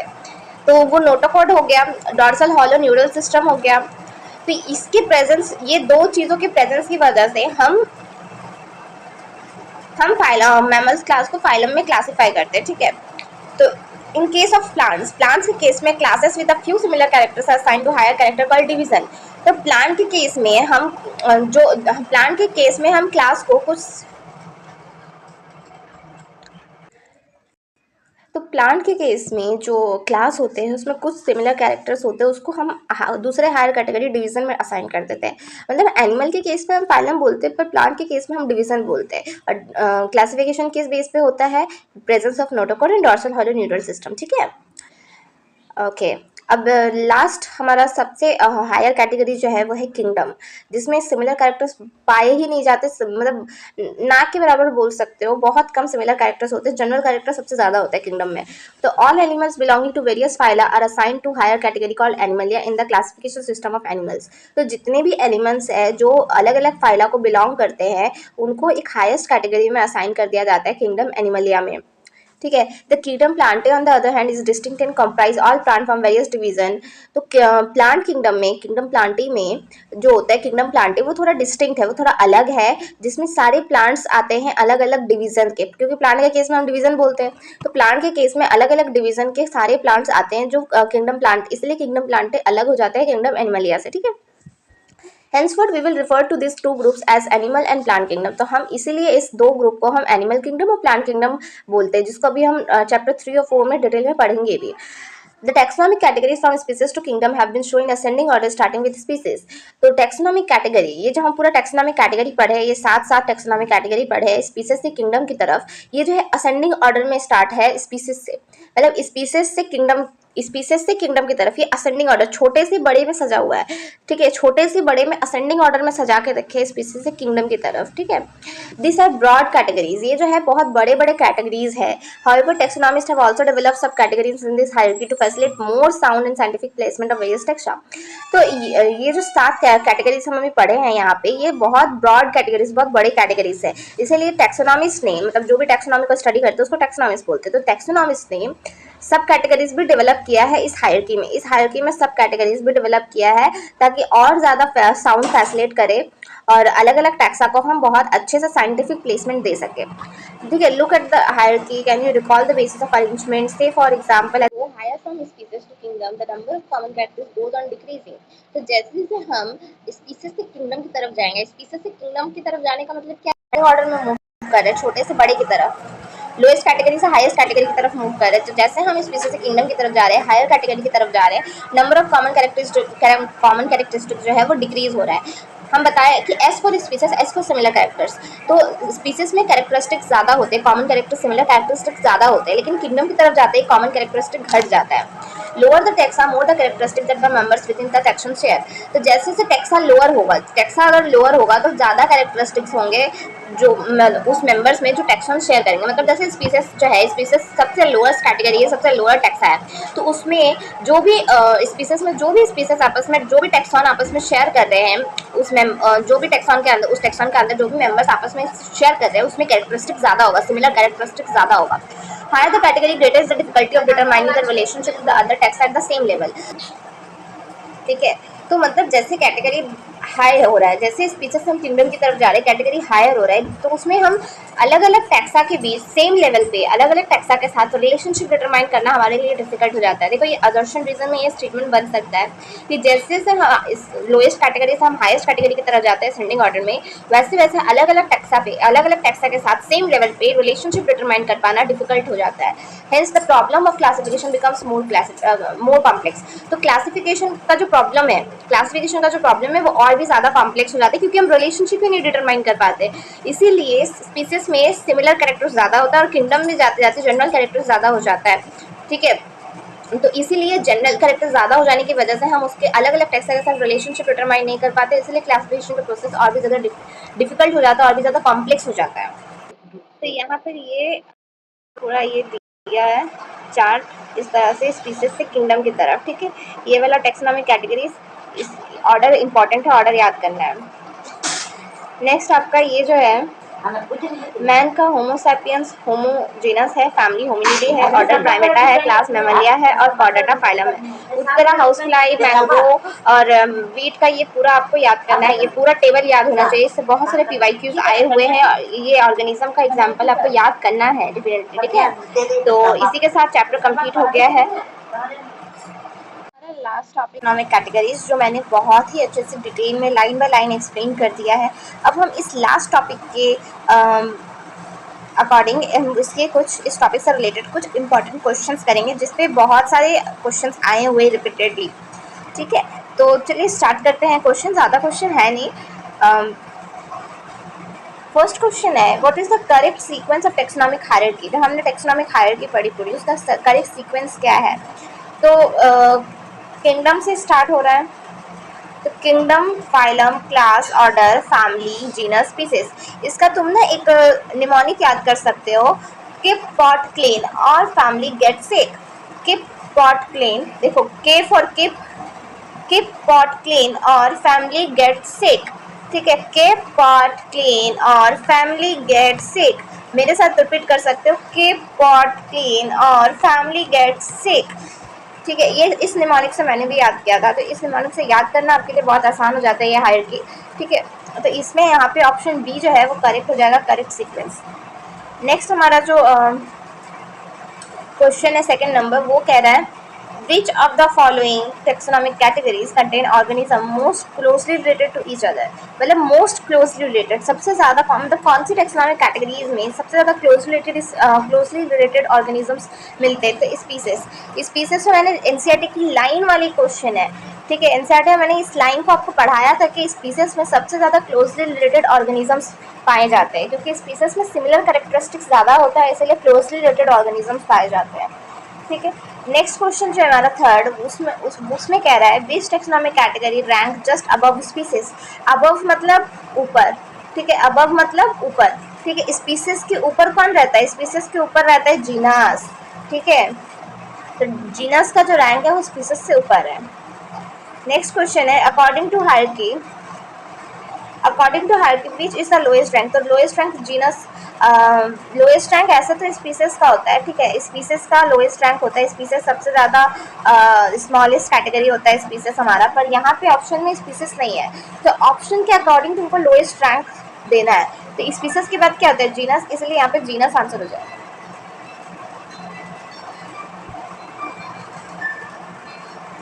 तो वो नोटोकोड हो गया। डॉर्सल हॉलो न्यूरल सिस्टम हो गया। तो इसके प्रेजेंस, ये दो चीज़ों के प्रेजेंस की वजह से हम फाइलम मैमल्स क्लास को फाइलम में क्लासिफाई करते हैं, ठीक है। तो इन केस ऑफ प्लांट्स के केस में classes with a few similar characters are assigned to higher character called division. तो प्लांट के केस में हम क्लास को कुछ तो प्लांट के केस में जो क्लास होते हैं उसमें कुछ सिमिलर कैरेक्टर्स होते हैं, उसको हम दूसरे हायर कैटेगरी डिवीजन में असाइन कर देते हैं। मतलब एनिमल के केस में हम फाइलम बोलते हैं, पर प्लांट के केस में हम डिवीजन बोलते हैं। और क्लासिफिकेशन किस बेस पे होता है, presence of notochord and dorsal hollow neural system, ठीक है। ओके, अब लास्ट हमारा सबसे हायर कैटेगरी जो है वो है किंगडम, जिसमें सिमिलर कैरेक्टर्स पाए ही नहीं जाते, मतलब ना के बराबर बोल सकते हो, बहुत कम सिमिलर कैरेक्टर्स होते हैं, जनरल कैरेक्टर सबसे ज़्यादा होता है किंगडम में। तो all animals belonging to various phyla are assigned to higher category called Animalia in the classification system of animals. तो जितने भी एलिमेंट्स हैं जो अलग अलग फाइला को बिलोंग करते हैं, उनको एक हाइस्ट कैटेगरी में असाइन कर दिया जाता है किंगडम एनिमलिया में, ठीक है। The kingdom Plantae on the other hand is distinct and comprise all plant from various division. तो प्लांट किंगडम में, किंगडम प्लांटे में जो होता है किंगडम प्लांटे, वो थोड़ा डिस्टिंक्ट है, वो थोड़ा अलग है, जिसमें सारे प्लांट्स आते हैं अलग अलग डिवीजन के, क्योंकि प्लांट के केस में हम डिवीजन बोलते हैं, तो प्लांट के केस में अलग अलग डिवीजन के सारे प्लांट्स आते हैं जो किंगडम प्लांट, इसलिए किंगडम प्लांटे अलग हो जाते हैं किंगडम एनिमलिया से, ठीक है। Henceforth we will refer to these two groups as animal and plant kingdom। तो हम इसीलिए इस दो ग्रुप को हम एनिमल किंगडम और प्लांट किंगडम बोलते हैं, जिसको अभी हम चैप्टर 3 और 4 में डिटेल में पढ़ेंगे भी। The taxonomic categories from species to kingdom have been showing ascending order starting with species. तो taxonomic category, ये जो हम पूरा taxonomic category पढ़े, ये सात taxonomic category पढ़े species से kingdom की तरफ, ये जो है ascending order में start है species से, मतलब species से kingdom, स्पीसीज से किंगडम की तरफ, ये असेंडिंग ऑर्डर छोटे से बड़े में सजा हुआ है, ठीक है, छोटे से बड़े में असेंडिंग ऑर्डर में सजा के रखे स्पीसीज से किंगडम की तरफ, ठीक है। दिस आर ब्रॉड कैटेगरीज, ये जो है बहुत बड़े बड़े कैटेगरीज है। However taxonomist have also developed sub categories in this hierarchy to facilitate more sound and scientific placement of various taxa. तो ये जो 7 कैटेगरीज हम अभी पढ़े हैं यहाँ पे, ये बहुत ब्रॉड कैटेगरीज, बहुत बड़े कैटेगरीज है, इसीलिए टैक्सोनॉमिस्ट ने, मतलब जो भी टैक्सोनॉमी को स्टडी करते हैं उसको टैक्सोनॉमिस्ट बोलते हैं। तो टैक्सोनॉमिस्ट ने सब कैटेगरीज भी डेवलप किया है इस हायरार्की में, इस हायरार्की में सब कैटेगरीज भी डेवलप किया है ताकि और ज़्यादा साउंड फैसिलिटेट करे और अलग अलग टैक्सा को हम बहुत अच्छे से साइंटिफिक प्लेसमेंट दे सके, ठीक है। Look at the hierarchy, can you recall the basis of arrangement, say for example higher from species to kingdom the number of common characters goes on decreasing. तो जैसे जैसे हम स्पीसीज से किंगडम की तरफ जाएंगे, स्पीसीज से किंगडम की तरफ जाने का मतलब क्या है, ऑर्डर में मूव कर रहे हैं, छोटे से बड़े की तरफ, लोएस्ट कैटेगरी से हाईएस्ट कैटेगरी की तरफ मूव कर रहे हैं। तो जैसे हम स्पीसीज से किंगडम की तरफ जा रहे हैं, हायर कैटेगरी की तरफ जा रहे हैं, नंबर ऑफ कॉमन कैरेक्टरिस्टिक जो है वो डिक्रीज हो रहा है। हम बताएं कि S for species, S for similar characters, तो स्पीसीज में कैरेक्टरिस्टिक ज़्यादा होते हैं, कॉमन कैरेक्टर सिमिलर कैरेक्टरिस्टिक ज़्यादा होते हैं, लेकिन किंगडम की तरफ जाते ही कॉमन कैरेक्टरिस्टिक घट जाता है। Lower the taxa more the characteristic that the members with in the taxon share. तो जैसे जैसे टैक्सा लोअर होगा, टैक्सा अगर लोअर होगा तो ज़्यादा कैरेक्टरिस्टिक्स होंगे जो उस मेंबर्स में जो टैक्सन शेयर करेंगे। मतलब जैसे स्पीसीज जो है, स्पीसीज सबसे लोअर्स्ट कैटेगरी है, सबसे लोअर टैक्सा है, तो उसमें जो भी स्पीसीज में जो भी स्पीसीज आपस में जो भी टैक्सॉन आपस में शेयर कर रहे हैं, उसमें जो भी टैक्सॉन के अंदर, उस टैक्सॉन के अंदर जो भी मेंबर्स आपस में शेयर कर रहे हैं उसमें कैरेक्टरिस्टिक ज़्यादा होगा, सिमिलर कैरेक्टरिस्टिक ज़्यादा होगा। Higher the category greater is the difficulty of determining the relationship with the other taxa at the same level, ठीक है। तो मतलब जैसे कैटेगरी हाई हो रहा है, जैसे स्पीसीज से हम किंगडम की तरफ जा रहे हैं, कैटेगरी हायर हो रहा है, तो उसमें हम अलग अलग टैक्सा के बीच सेम लेवल पे अलग अलग टैक्सा के साथ रिलेशनशिप डिटरमाइन करना हमारे लिए डिफिकल्ट हो जाता है। देखो ये असर्शन रीजन में ये स्टेटमेंट बन सकता है कि जैसे जैसे हम इस लोएस्ट कैटेगरी से हम हाईएस्ट कैटेगरी की तरफ जाते हैं असेंडिंग ऑर्डर में, वैसे वैसे अलग अलग टैक्सा के साथ सेम लेवल पे रिलेशनशिप डिटरमाइन कर पाना डिफिकल्ट हो जाता है। Hence the problem of classification becomes more complex. तो क्लासिफिकेशन का जो प्रॉब्लम है, वो और भी ज़्यादा कॉम्प्लेक्स हो जाते हैं क्योंकि हम रिलेशनशिप ही नहीं डिटरमाइन कर पाते। इसीलिए स्पीसीज में सिमिलर कैरेक्टर्स ज़्यादा होता है और किंगडम में जाते जाते जनरल कैरेक्टर्स ज़्यादा हो जाता है, ठीक है। तो इसीलिए जनरल कैरेक्टर ज़्यादा हो जाने की वजह से हम उसके अलग अलग टैक्सा के साथ रिलेशनशिप डिटरमाइन नहीं कर पाते, इसलिए क्लासिफिकेशन का प्रोसेस और भी ज़्यादा डिफिकल्ट हो जाता है, और भी ज़्यादा कॉम्प्लेक्स हो जाता है। तो यहाँ पर ये पूरा ये दिया है चार्ट इस तरह से स्पीसीज से किंगडम की तरफ, ठीक है। ये वाला टैक्सोनॉमिक कैटेगरीज, इस ऑर्डर इंपॉर्टेंट है, ऑर्डर याद करना है। नेक्स्ट आपका ये जो है मैन का होमो सैपियंस होमो जीनस है, फैमिली होमिनिडे है, ऑर्डर प्राइमेटा है, क्लास मैमलिया है और कॉर्डेटा फाइलम है। उस तरह हाउसफ्लाई, मैंगो और वीट का ये पूरा आपको याद करना है, ये पूरा टेबल याद होना चाहिए, इससे बहुत सारे पीवाईक्यूज आए हुए हैं, ये ऑर्गेनिज्म का एग्जाम्पल आपको याद करना है डेफिनेटली, ठीक है। तो इसी के साथ चैप्टर कंप्लीट हो गया है। लास्ट टॉपिक इकोनॉमिक कैटेगरीज, जो मैंने बहुत ही अच्छे से डिटेल में लाइन बाय लाइन एक्सप्लेन कर दिया है। अब हम इस लास्ट टॉपिक के अकॉर्डिंग इसके कुछ इस टॉपिक से रिलेटेड कुछ इंपॉर्टेंट क्वेश्चंस करेंगे, जिस पे बहुत सारे क्वेश्चंस आए हुए रिपीटेडली, ठीक है। तो चलिए स्टार्ट करते हैं। क्वेश्चन ज़्यादा क्वेश्चन है नहीं। फर्स्ट क्वेश्चन है, what is the correct sequence of taxonomic hierarchy. तो हमने टैक्सोनॉमिक हायरार्की पढ़ी पूरी, उसका करेक्ट सीक्वेंस क्या है। तो किंगडम से स्टार्ट हो रहा है, तो kingdom, phylum, class, order, family, genus, species. इसका तुम ना एक निमोनिक याद कर सकते हो, किप, पॉट, क्लीन और फैमिली गेट सिक। किप, पॉट, क्लीन, देखो के फॉर किप, पॉट, क्लीन और फैमिली गेट सिक, ठीक है। किप, पॉट, क्लीन और फैमिली गेट सिक। मेरे साथ रिपीट कर सकते हो, किप, पॉट, क्लीन और फैमिली गेट सिक, ठीक है। ये इस निमोनिक से मैंने भी याद किया था, तो इस निमोनिक से याद करना आपके लिए बहुत आसान हो जाता है ये हायरार्की, ठीक है। तो इसमें यहाँ पे ऑप्शन बी जो है वो करेक्ट हो जाएगा, करेक्ट सीक्वेंस। नेक्स्ट हमारा जो क्वेश्चन है सेकंड नंबर, वो कह रहा है Which of the following taxonomic categories contain organism most closely related to each other? मतलब most closely related, सबसे ज़्यादा मतलब कौन सी taxonomic categories में सबसे ज़्यादा closely related organisms मिलते हैं? तो species में मैंने NCERT की लाइन वाली क्वेश्चन है, ठीक है, NCERT में मैंने इस लाइन को आपको पढ़ाया था कि स्पीसीज में सबसे ज़्यादा क्लोजली रिलेटेड ऑर्गेनिजम्स पाए जाते हैं, क्योंकि स्पीसीज में सिमिलर कैरेक्टरिस्टिक्स ज़्यादा होता है, इसलिए क्लोजली रिलेटेड ऑर्गेनिजम्स पाए जाते हैं, ठीक है। नेक्स्ट क्वेश्चन जो है हमारा थर्ड, उसमें कह रहा है which taxonomic category rank just above species. Above मतलब ऊपर, ठीक है, अबव मतलब ऊपर, ठीक है। स्पीसीज के ऊपर कौन रहता है? स्पीसीज के ऊपर रहता है जीनस, ठीक है, तो जीनस का जो रैंक है वो स्पीसीज से ऊपर है। नेक्स्ट क्वेश्चन है according to hierarchy which is the lowest rank. तो lowest rank genus, lowest rank ऐसा तो स्पीसीज का होता है, ठीक है, स्पीसीज का लोएस्ट रैंक होता है, स्पीसीज सबसे ज़्यादा स्मॉलेस्ट कैटेगरी होता है स्पीसीज हमारा, पर यहाँ पे ऑप्शन में स्पीसीज नहीं है, तो ऑप्शन के अकॉर्डिंग तुमको लोएस्ट रैंक देना है, तो स्पीसीज के बाद क्या होता है? जीनस, इसलिए यहाँ पे जीनस आंसर हो जाएगा।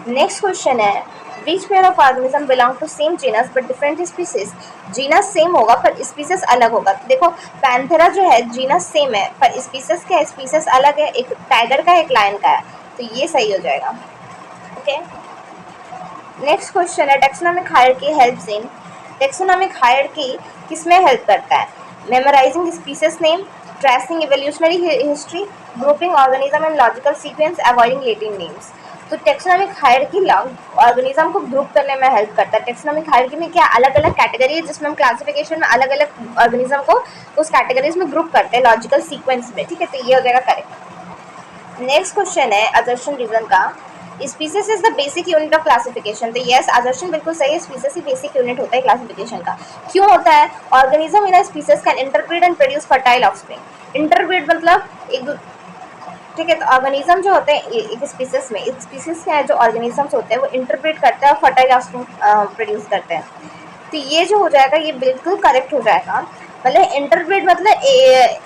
नेक्स्ट क्वेश्चन है which pair of organism belong to same genus but different species. Genus same होगा पर स्पीसीज अलग होगा। तो देखो पैंथेरा जो है जीनस सेम है पर स्पीसीज क्या है? स्पीसीज अलग है, एक टाइगर का एक लायन का है, तो ये सही हो जाएगा, ओके। नेक्स्ट क्वेश्चन है taxonomic hierarchy helps in. Taxonomic hierarchy किसमें हेल्प करता है? Memorising species name, tracing evolutionary history, grouping organism in logical sequence, avoiding letting names. तो टैक्सोनॉमिक हायरार्की ऑर्गेनिज्म को ग्रुप करने में हेल्प करता है। टैक्सोनॉमिक हायरार्की में क्या अलग अलग कैटेगरी है जिसमें हम क्लासिफिकेशन में अलग अलग ऑर्गेनिज्म को उस कैटेगरीज में ग्रुप करते हैं लॉजिकल सीक्वेंस में, ठीक है, तो ये हो जाएगा करेक्ट। नेक्स्ट क्वेश्चन है असर्शन रीजन का। Species is the basic unit of classification. तो यस असर्शन बिल्कुल सही है, स्पीसीज ही बेसिक यूनिट होता है क्लासिफिकेशन का। क्यों होता है? Organism in a species can interbreed and produce fertile offspring. Interbreed मतलब एक, ठीक है, तो ऑर्गेनिज्म जो होते हैं एक स्पीसीज में, एक स्पीसीज के जो ऑर्गेनिजम्स होते हैं वो इंटरब्रीड करते हैं और फर्टाइल ऑफस्प्रिंग प्रोड्यूस करते हैं, तो ये जो हो जाएगा ये बिल्कुल करेक्ट हो जाएगा। मतलब इंटरब्रीड मतलब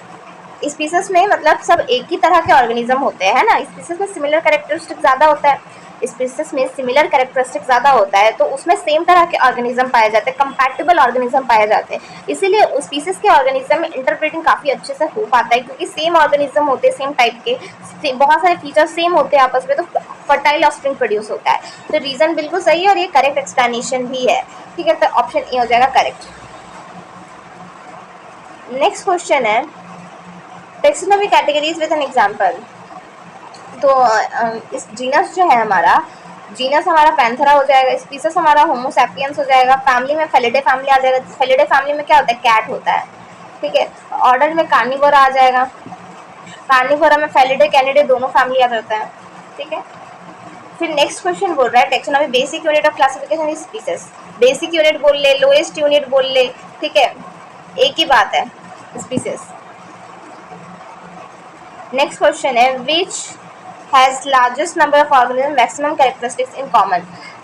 स्पीसीज में मतलब सब एक ही तरह के ऑर्गेनिज्म होते हैं, है ना, स्पीसीज में सिमिलर कैरेक्टरिस्टिक ज़्यादा होता है, स्पीसीज में सिमिलर कैरेक्टरिस्टिक ज़्यादा होता है, तो उसमें सेम तरह के ऑर्गेनिज्म पाए जाते हैं, कंपैटिबल ऑर्गेनिज्म पाए जाते हैं, इसीलिए उस स्पीसीज के ऑर्गेनिज्म में इंटरब्रीडिंग काफ़ी अच्छे से हो पाता है, क्योंकि सेम ऑर्गेनिज्म होते हैं, सेम टाइप के, बहुत सारे फीचर्स सेम होते हैं आपस में, तो फर्टाइल ऑफस्प्रिंग प्रोड्यूस होता है। तो रीज़न बिल्कुल सही है और ये करेक्ट एक्सप्लेनेशन भी है, ठीक है, तो ऑप्शन ए हो जाएगा करेक्ट। नेक्स्ट क्वेश्चन है taxonomy categories with an example. तो इस जीनस जो है हमारा, जीनस हमारा पैंथेरा हो जाएगा, स्पीसीज हमारा होमो सैपियंस हो जाएगा, फैमिली में फेलिडे फैमिली आ जाएगा, फेलिडे फैमिली में क्या होता है? कैट होता है, ठीक है, ऑर्डर में कार्निवोरा आ जाएगा, कार्निवोरा में फेलिडे कैनिडे दोनों फैमिली आ जाता है, ठीक है। फिर नेक्स्ट क्वेश्चन बोल रहा है taxonomy basic unit of classification is species. Basic unit बोल ले, लोएस्ट यूनिट बोल ले, ठीक है, एक ही बात है, स्पीसीज। नेक्स्ट क्वेश्चन है which has largest number of organism maximum characteristics in common.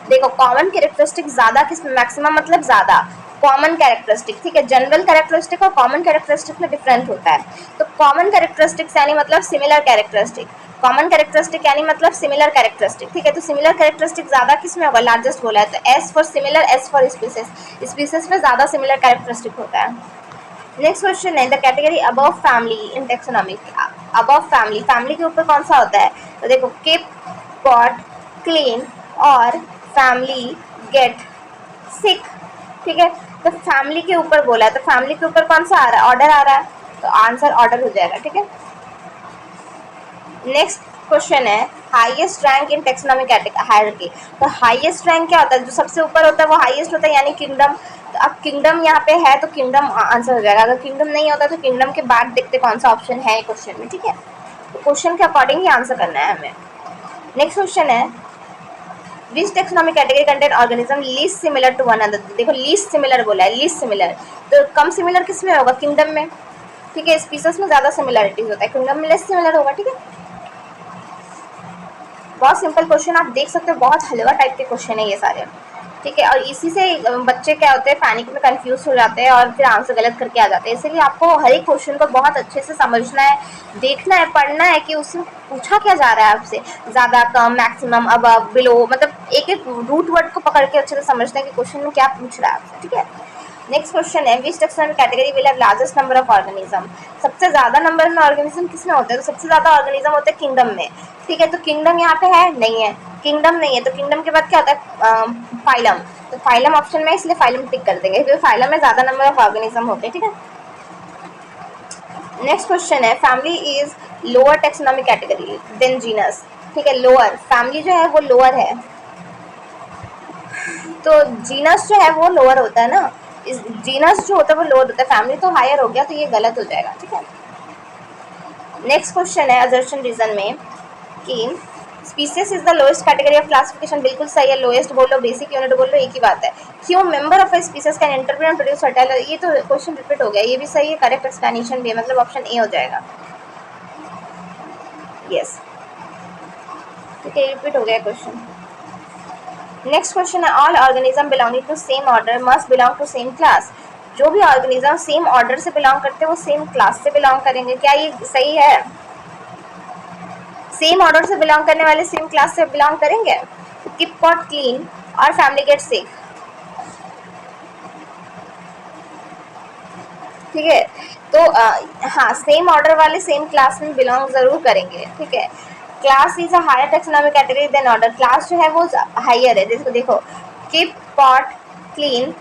देखो कॉमन कैरेक्टरिस्टिक ज़्यादा किस में? मैक्सिमम मतलब ज़्यादा, कॉमन कैरेक्टरिस्टिक, ठीक है, जनरल कैरेक्टरिस्टिक और कॉमन कैरेक्टरिस्टिक में डिफरेंट होता है। तो कॉमन कैरेक्टरिस्टिक्स यानी मतलब सिमिलर कैरेक्टरिस्टिक, कॉमन कैरेक्टरिस्टिक यानी मतलब सिमिलर कैरेक्टरिस्टिक, ठीक है, तो सिमिलर कैरेक्टरिस्टिक ज़्यादा किस में होगा? लार्जेस्ट बोला है, तो S for similar, S for species, species में ज़्यादा सिमिलर कैरेक्टरिस्टिक होता है। नेक्स्ट क्वेश्चन है the category above family in taxonomy. Above family, family के ऊपर कौन सा होता है? तो देखो किप, पॉट, क्लीन और फैमिली गेट सिक, ठीक है, तो फैमिली के ऊपर बोला है, तो फैमिली के ऊपर कौन सा आ रहा है? ऑर्डर आ रहा है, तो आंसर ऑर्डर हो जाएगा, ठीक है। नेक्स्ट क्वेश्चन है highest rank in taxonomic hierarchy. तो हाईएस्ट रैंक क्या होता है? जो सबसे ऊपर होता है वो हाईएस्ट होता है, यानी किंगडम। तो अब किंगडम यहाँ पे है तो किंगडम आंसर हो जाएगा, अगर किंगडम नहीं होता तो किंगडम के बाद देखते कौन सा ऑप्शन है क्वेश्चन में, ठीक है, तो क्वेश्चन के अकॉर्डिंग ही आंसर करना है हमें। नेक्स्ट क्वेश्चन है which taxonomic category contain organism least similar to one another. देखो लीस्ट सिमिलर बोला है, लीस्ट सिमिलर, तो कम सिमिलर किस में होगा? किंगडम में, ठीक है, स्पीसीज में ज़्यादा सिमिलरिटीज होता है, किंगडम में लेस सिमिलर होगा, ठीक है। बहुत सिंपल क्वेश्चन, आप देख सकते हो बहुत हलवा टाइप के क्वेश्चन है ये सारे। ठीक है। और इसी से बच्चे क्या होते हैं, पैनिक में कंफ्यूज हो जाते हैं और फिर आंसर गलत करके आ जाते हैं। इसलिए आपको हर एक क्वेश्चन को बहुत अच्छे से समझना है, देखना है, पढ़ना है कि उसमें पूछा क्या जा रहा है आपसे, ज़्यादा कम, मैक्सिमम, अबव, बिलो, मतलब एक एक रूट वर्ड को पकड़ के अच्छे से समझना है कि क्वेश्चन में क्या पूछ रहा है आपसे। ठीक है। नेक्स्ट क्वेश्चन है, which taxonomic category will have largest number of organism. सबसे ज़्यादा नंबर में ऑर्गेनिज्म किसमें होते हैं? तो सबसे ज़्यादा ऑर्गेनिज्म होते हैं किंगडम में। ठीक है। तो किंगडम यहाँ पे है नहीं है, किंगडम नहीं है, तो किंगडम के बाद क्या होता है? फाइलम। तो फाइलम ऑप्शन में, इसलिए फाइलम टिक कर देंगे क्योंकि फाइलम में ज़्यादा नंबर ऑफ ऑर्गेनिज्म होते हैं। ठीक है। नेक्स्ट क्वेश्चन है, family is lower taxonomic category than genus. ठीक है। लोअर, फैमिली जो है वो लोअर है, तो जीनस जो है वो लोअर होता है ना, इस जीनस जो होता है वो लोअर होता है, फैमिली तो हायर हो गया, तो ये गलत हो जाएगा। ठीक है। नेक्स्ट क्वेश्चन है असर्शन रीजन में कि species is the lowest category of classification. बिल्कुल सही है, लोएस्ट बोलो, बेसिक यूनिट बोलो, एक ही बात है। क्यों member of a species can interpret and produce fertile, ये तो क्वेश्चन रिपीट हो गया, ये भी सही है, करेक्ट एक्सप्लेनेशन भी है, मतलब ऑप्शन ए हो जाएगा। यस, ठीक है, रिपीट हो गया क्वेश्चन। नेक्स्ट क्वेश्चन है, all organism belonging to same order must belong to same class. जो भी ऑर्गेनिज्म सेम ऑर्डर से बिलोंग करते हैं वो सेम क्लास से बिलोंग करेंगे। क्या ये सही है? सेम ऑर्डर से बिलोंग करने वाले सेम क्लास से बिलोंग करेंगे। कीप पॉट क्लीन और फैमिली गेट सिक। ठीक है। तो हाँ, सेम ऑर्डर वाले सेम क्लास में बिलोंग जरूर करेंगे। ठीक है। Class is a higher taxonomic category than order. Class जो है वो हायर है। देखो कीप पॉट क्लीन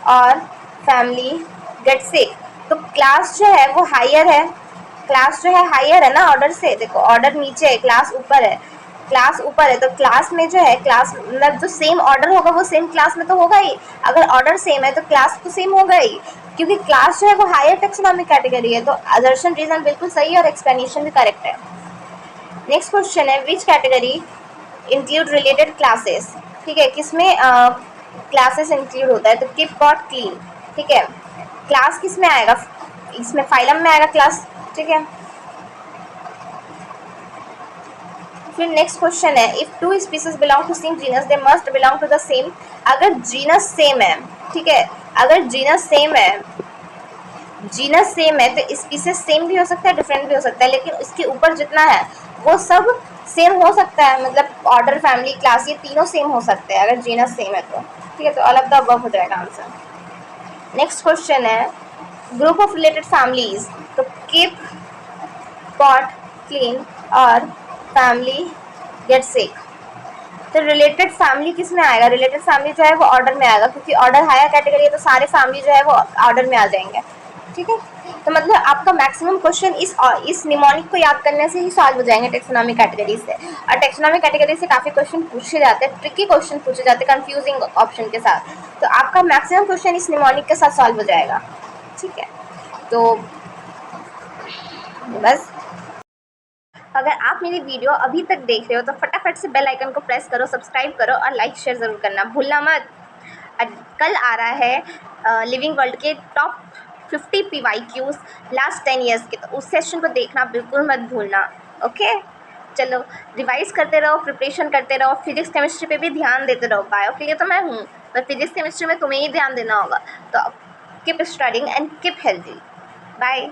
और फैमिली गेट सिक, तो क्लास जो है वो हायर है, क्लास जो है हायर है ना ऑर्डर से। देखो ऑर्डर नीचे है, क्लास ऊपर है, क्लास ऊपर है, तो क्लास में जो है, क्लास मतलब जो सेम ऑर्डर होगा वो सेम क्लास में तो होगा ही। अगर ऑर्डर सेम है तो क्लास तो सेम होगा ही, क्योंकि क्लास जो है वो हायर टैक्सोनॉमिक कैटेगरी है। तो असर्शन रीजन बिल्कुल सही है और एक्सप्लेनेशन भी करेक्ट है। नेक्स्ट क्वेश्चन है, which category include related classes. ठीक है, किसमें क्लासेस इंक्लूड होता है? तो कीप पॉट क्लीन। ठीक है। क्लास किस में आएगा? इसमें फाइलम में आएगा क्लास। ठीक है। फिर नेक्स्ट क्वेश्चन है, if two species belong to same genus they must belong to the same. अगर जीनस सेम है, ठीक है, अगर जीनस सेम है, जीनस सेम है तो स्पीसीज सेम भी हो सकता है, डिफरेंट भी हो सकता है, लेकिन उसके ऊपर जितना है वो सब सेम हो सकता है, मतलब ऑर्डर, फैमिली, क्लास, ये तीनों सेम हो सकते हैं अगर जीनस सेम है तो। ठीक है। तो ऑल ऑफ द अबव हो जाएगा आंसर। नेक्स्ट क्वेश्चन है, ग्रुप ऑफ रिलेटेड फैमिलीज, तो कीप पॉट क्लीन और फैमिली गेट सिक। तो रिलेटेड फैमिली किस में आएगा? रिलेटेड फैमिली जो है वो ऑर्डर में आएगा, क्योंकि ऑर्डर हायर कैटेगरी है तो सारे फैमिली जो है वो ऑर्डर में आ जाएंगे। ठीक है। तो मतलब आपका मैक्सिमम क्वेश्चन इस निमोनिक को याद करने से ही सॉल्व हो जाएंगे टेक्सोनॉमिक कैटेगरी से। और टेक्सोनॉमिक कैटेगरी से काफ़ी क्वेश्चन पूछे जाते हैं, ट्रिकी क्वेश्चन पूछे जाते हैं कंफ्यूजिंग ऑप्शन के साथ, तो आपका मैक्सिमम क्वेश्चन इस निमोनिक के साथ सॉल्व हो जाएगा। ठीक है। तो बस, अगर आप मेरी वीडियो अभी तक देख रहे हो तो फटाफट से बेल आइकन को प्रेस करो, सब्सक्राइब करो और लाइक शेयर ज़रूर करना भूलना मत। कल आ रहा है लिविंग वर्ल्ड के टॉप 50 PYQs लास्ट 10 ईयर्स के, तो उस सेशन को देखना बिल्कुल मत भूलना। ओके, चलो रिवाइज करते रहो, प्रिपरेशन करते रहो, फिजिक्स केमिस्ट्री पे भी ध्यान देते रहो। बायो के लिए तो मैं हूँ, पर फिजिक्स केमिस्ट्री में तुम्हें ही ध्यान देना होगा। तो keep studying and keep healthy. Bye.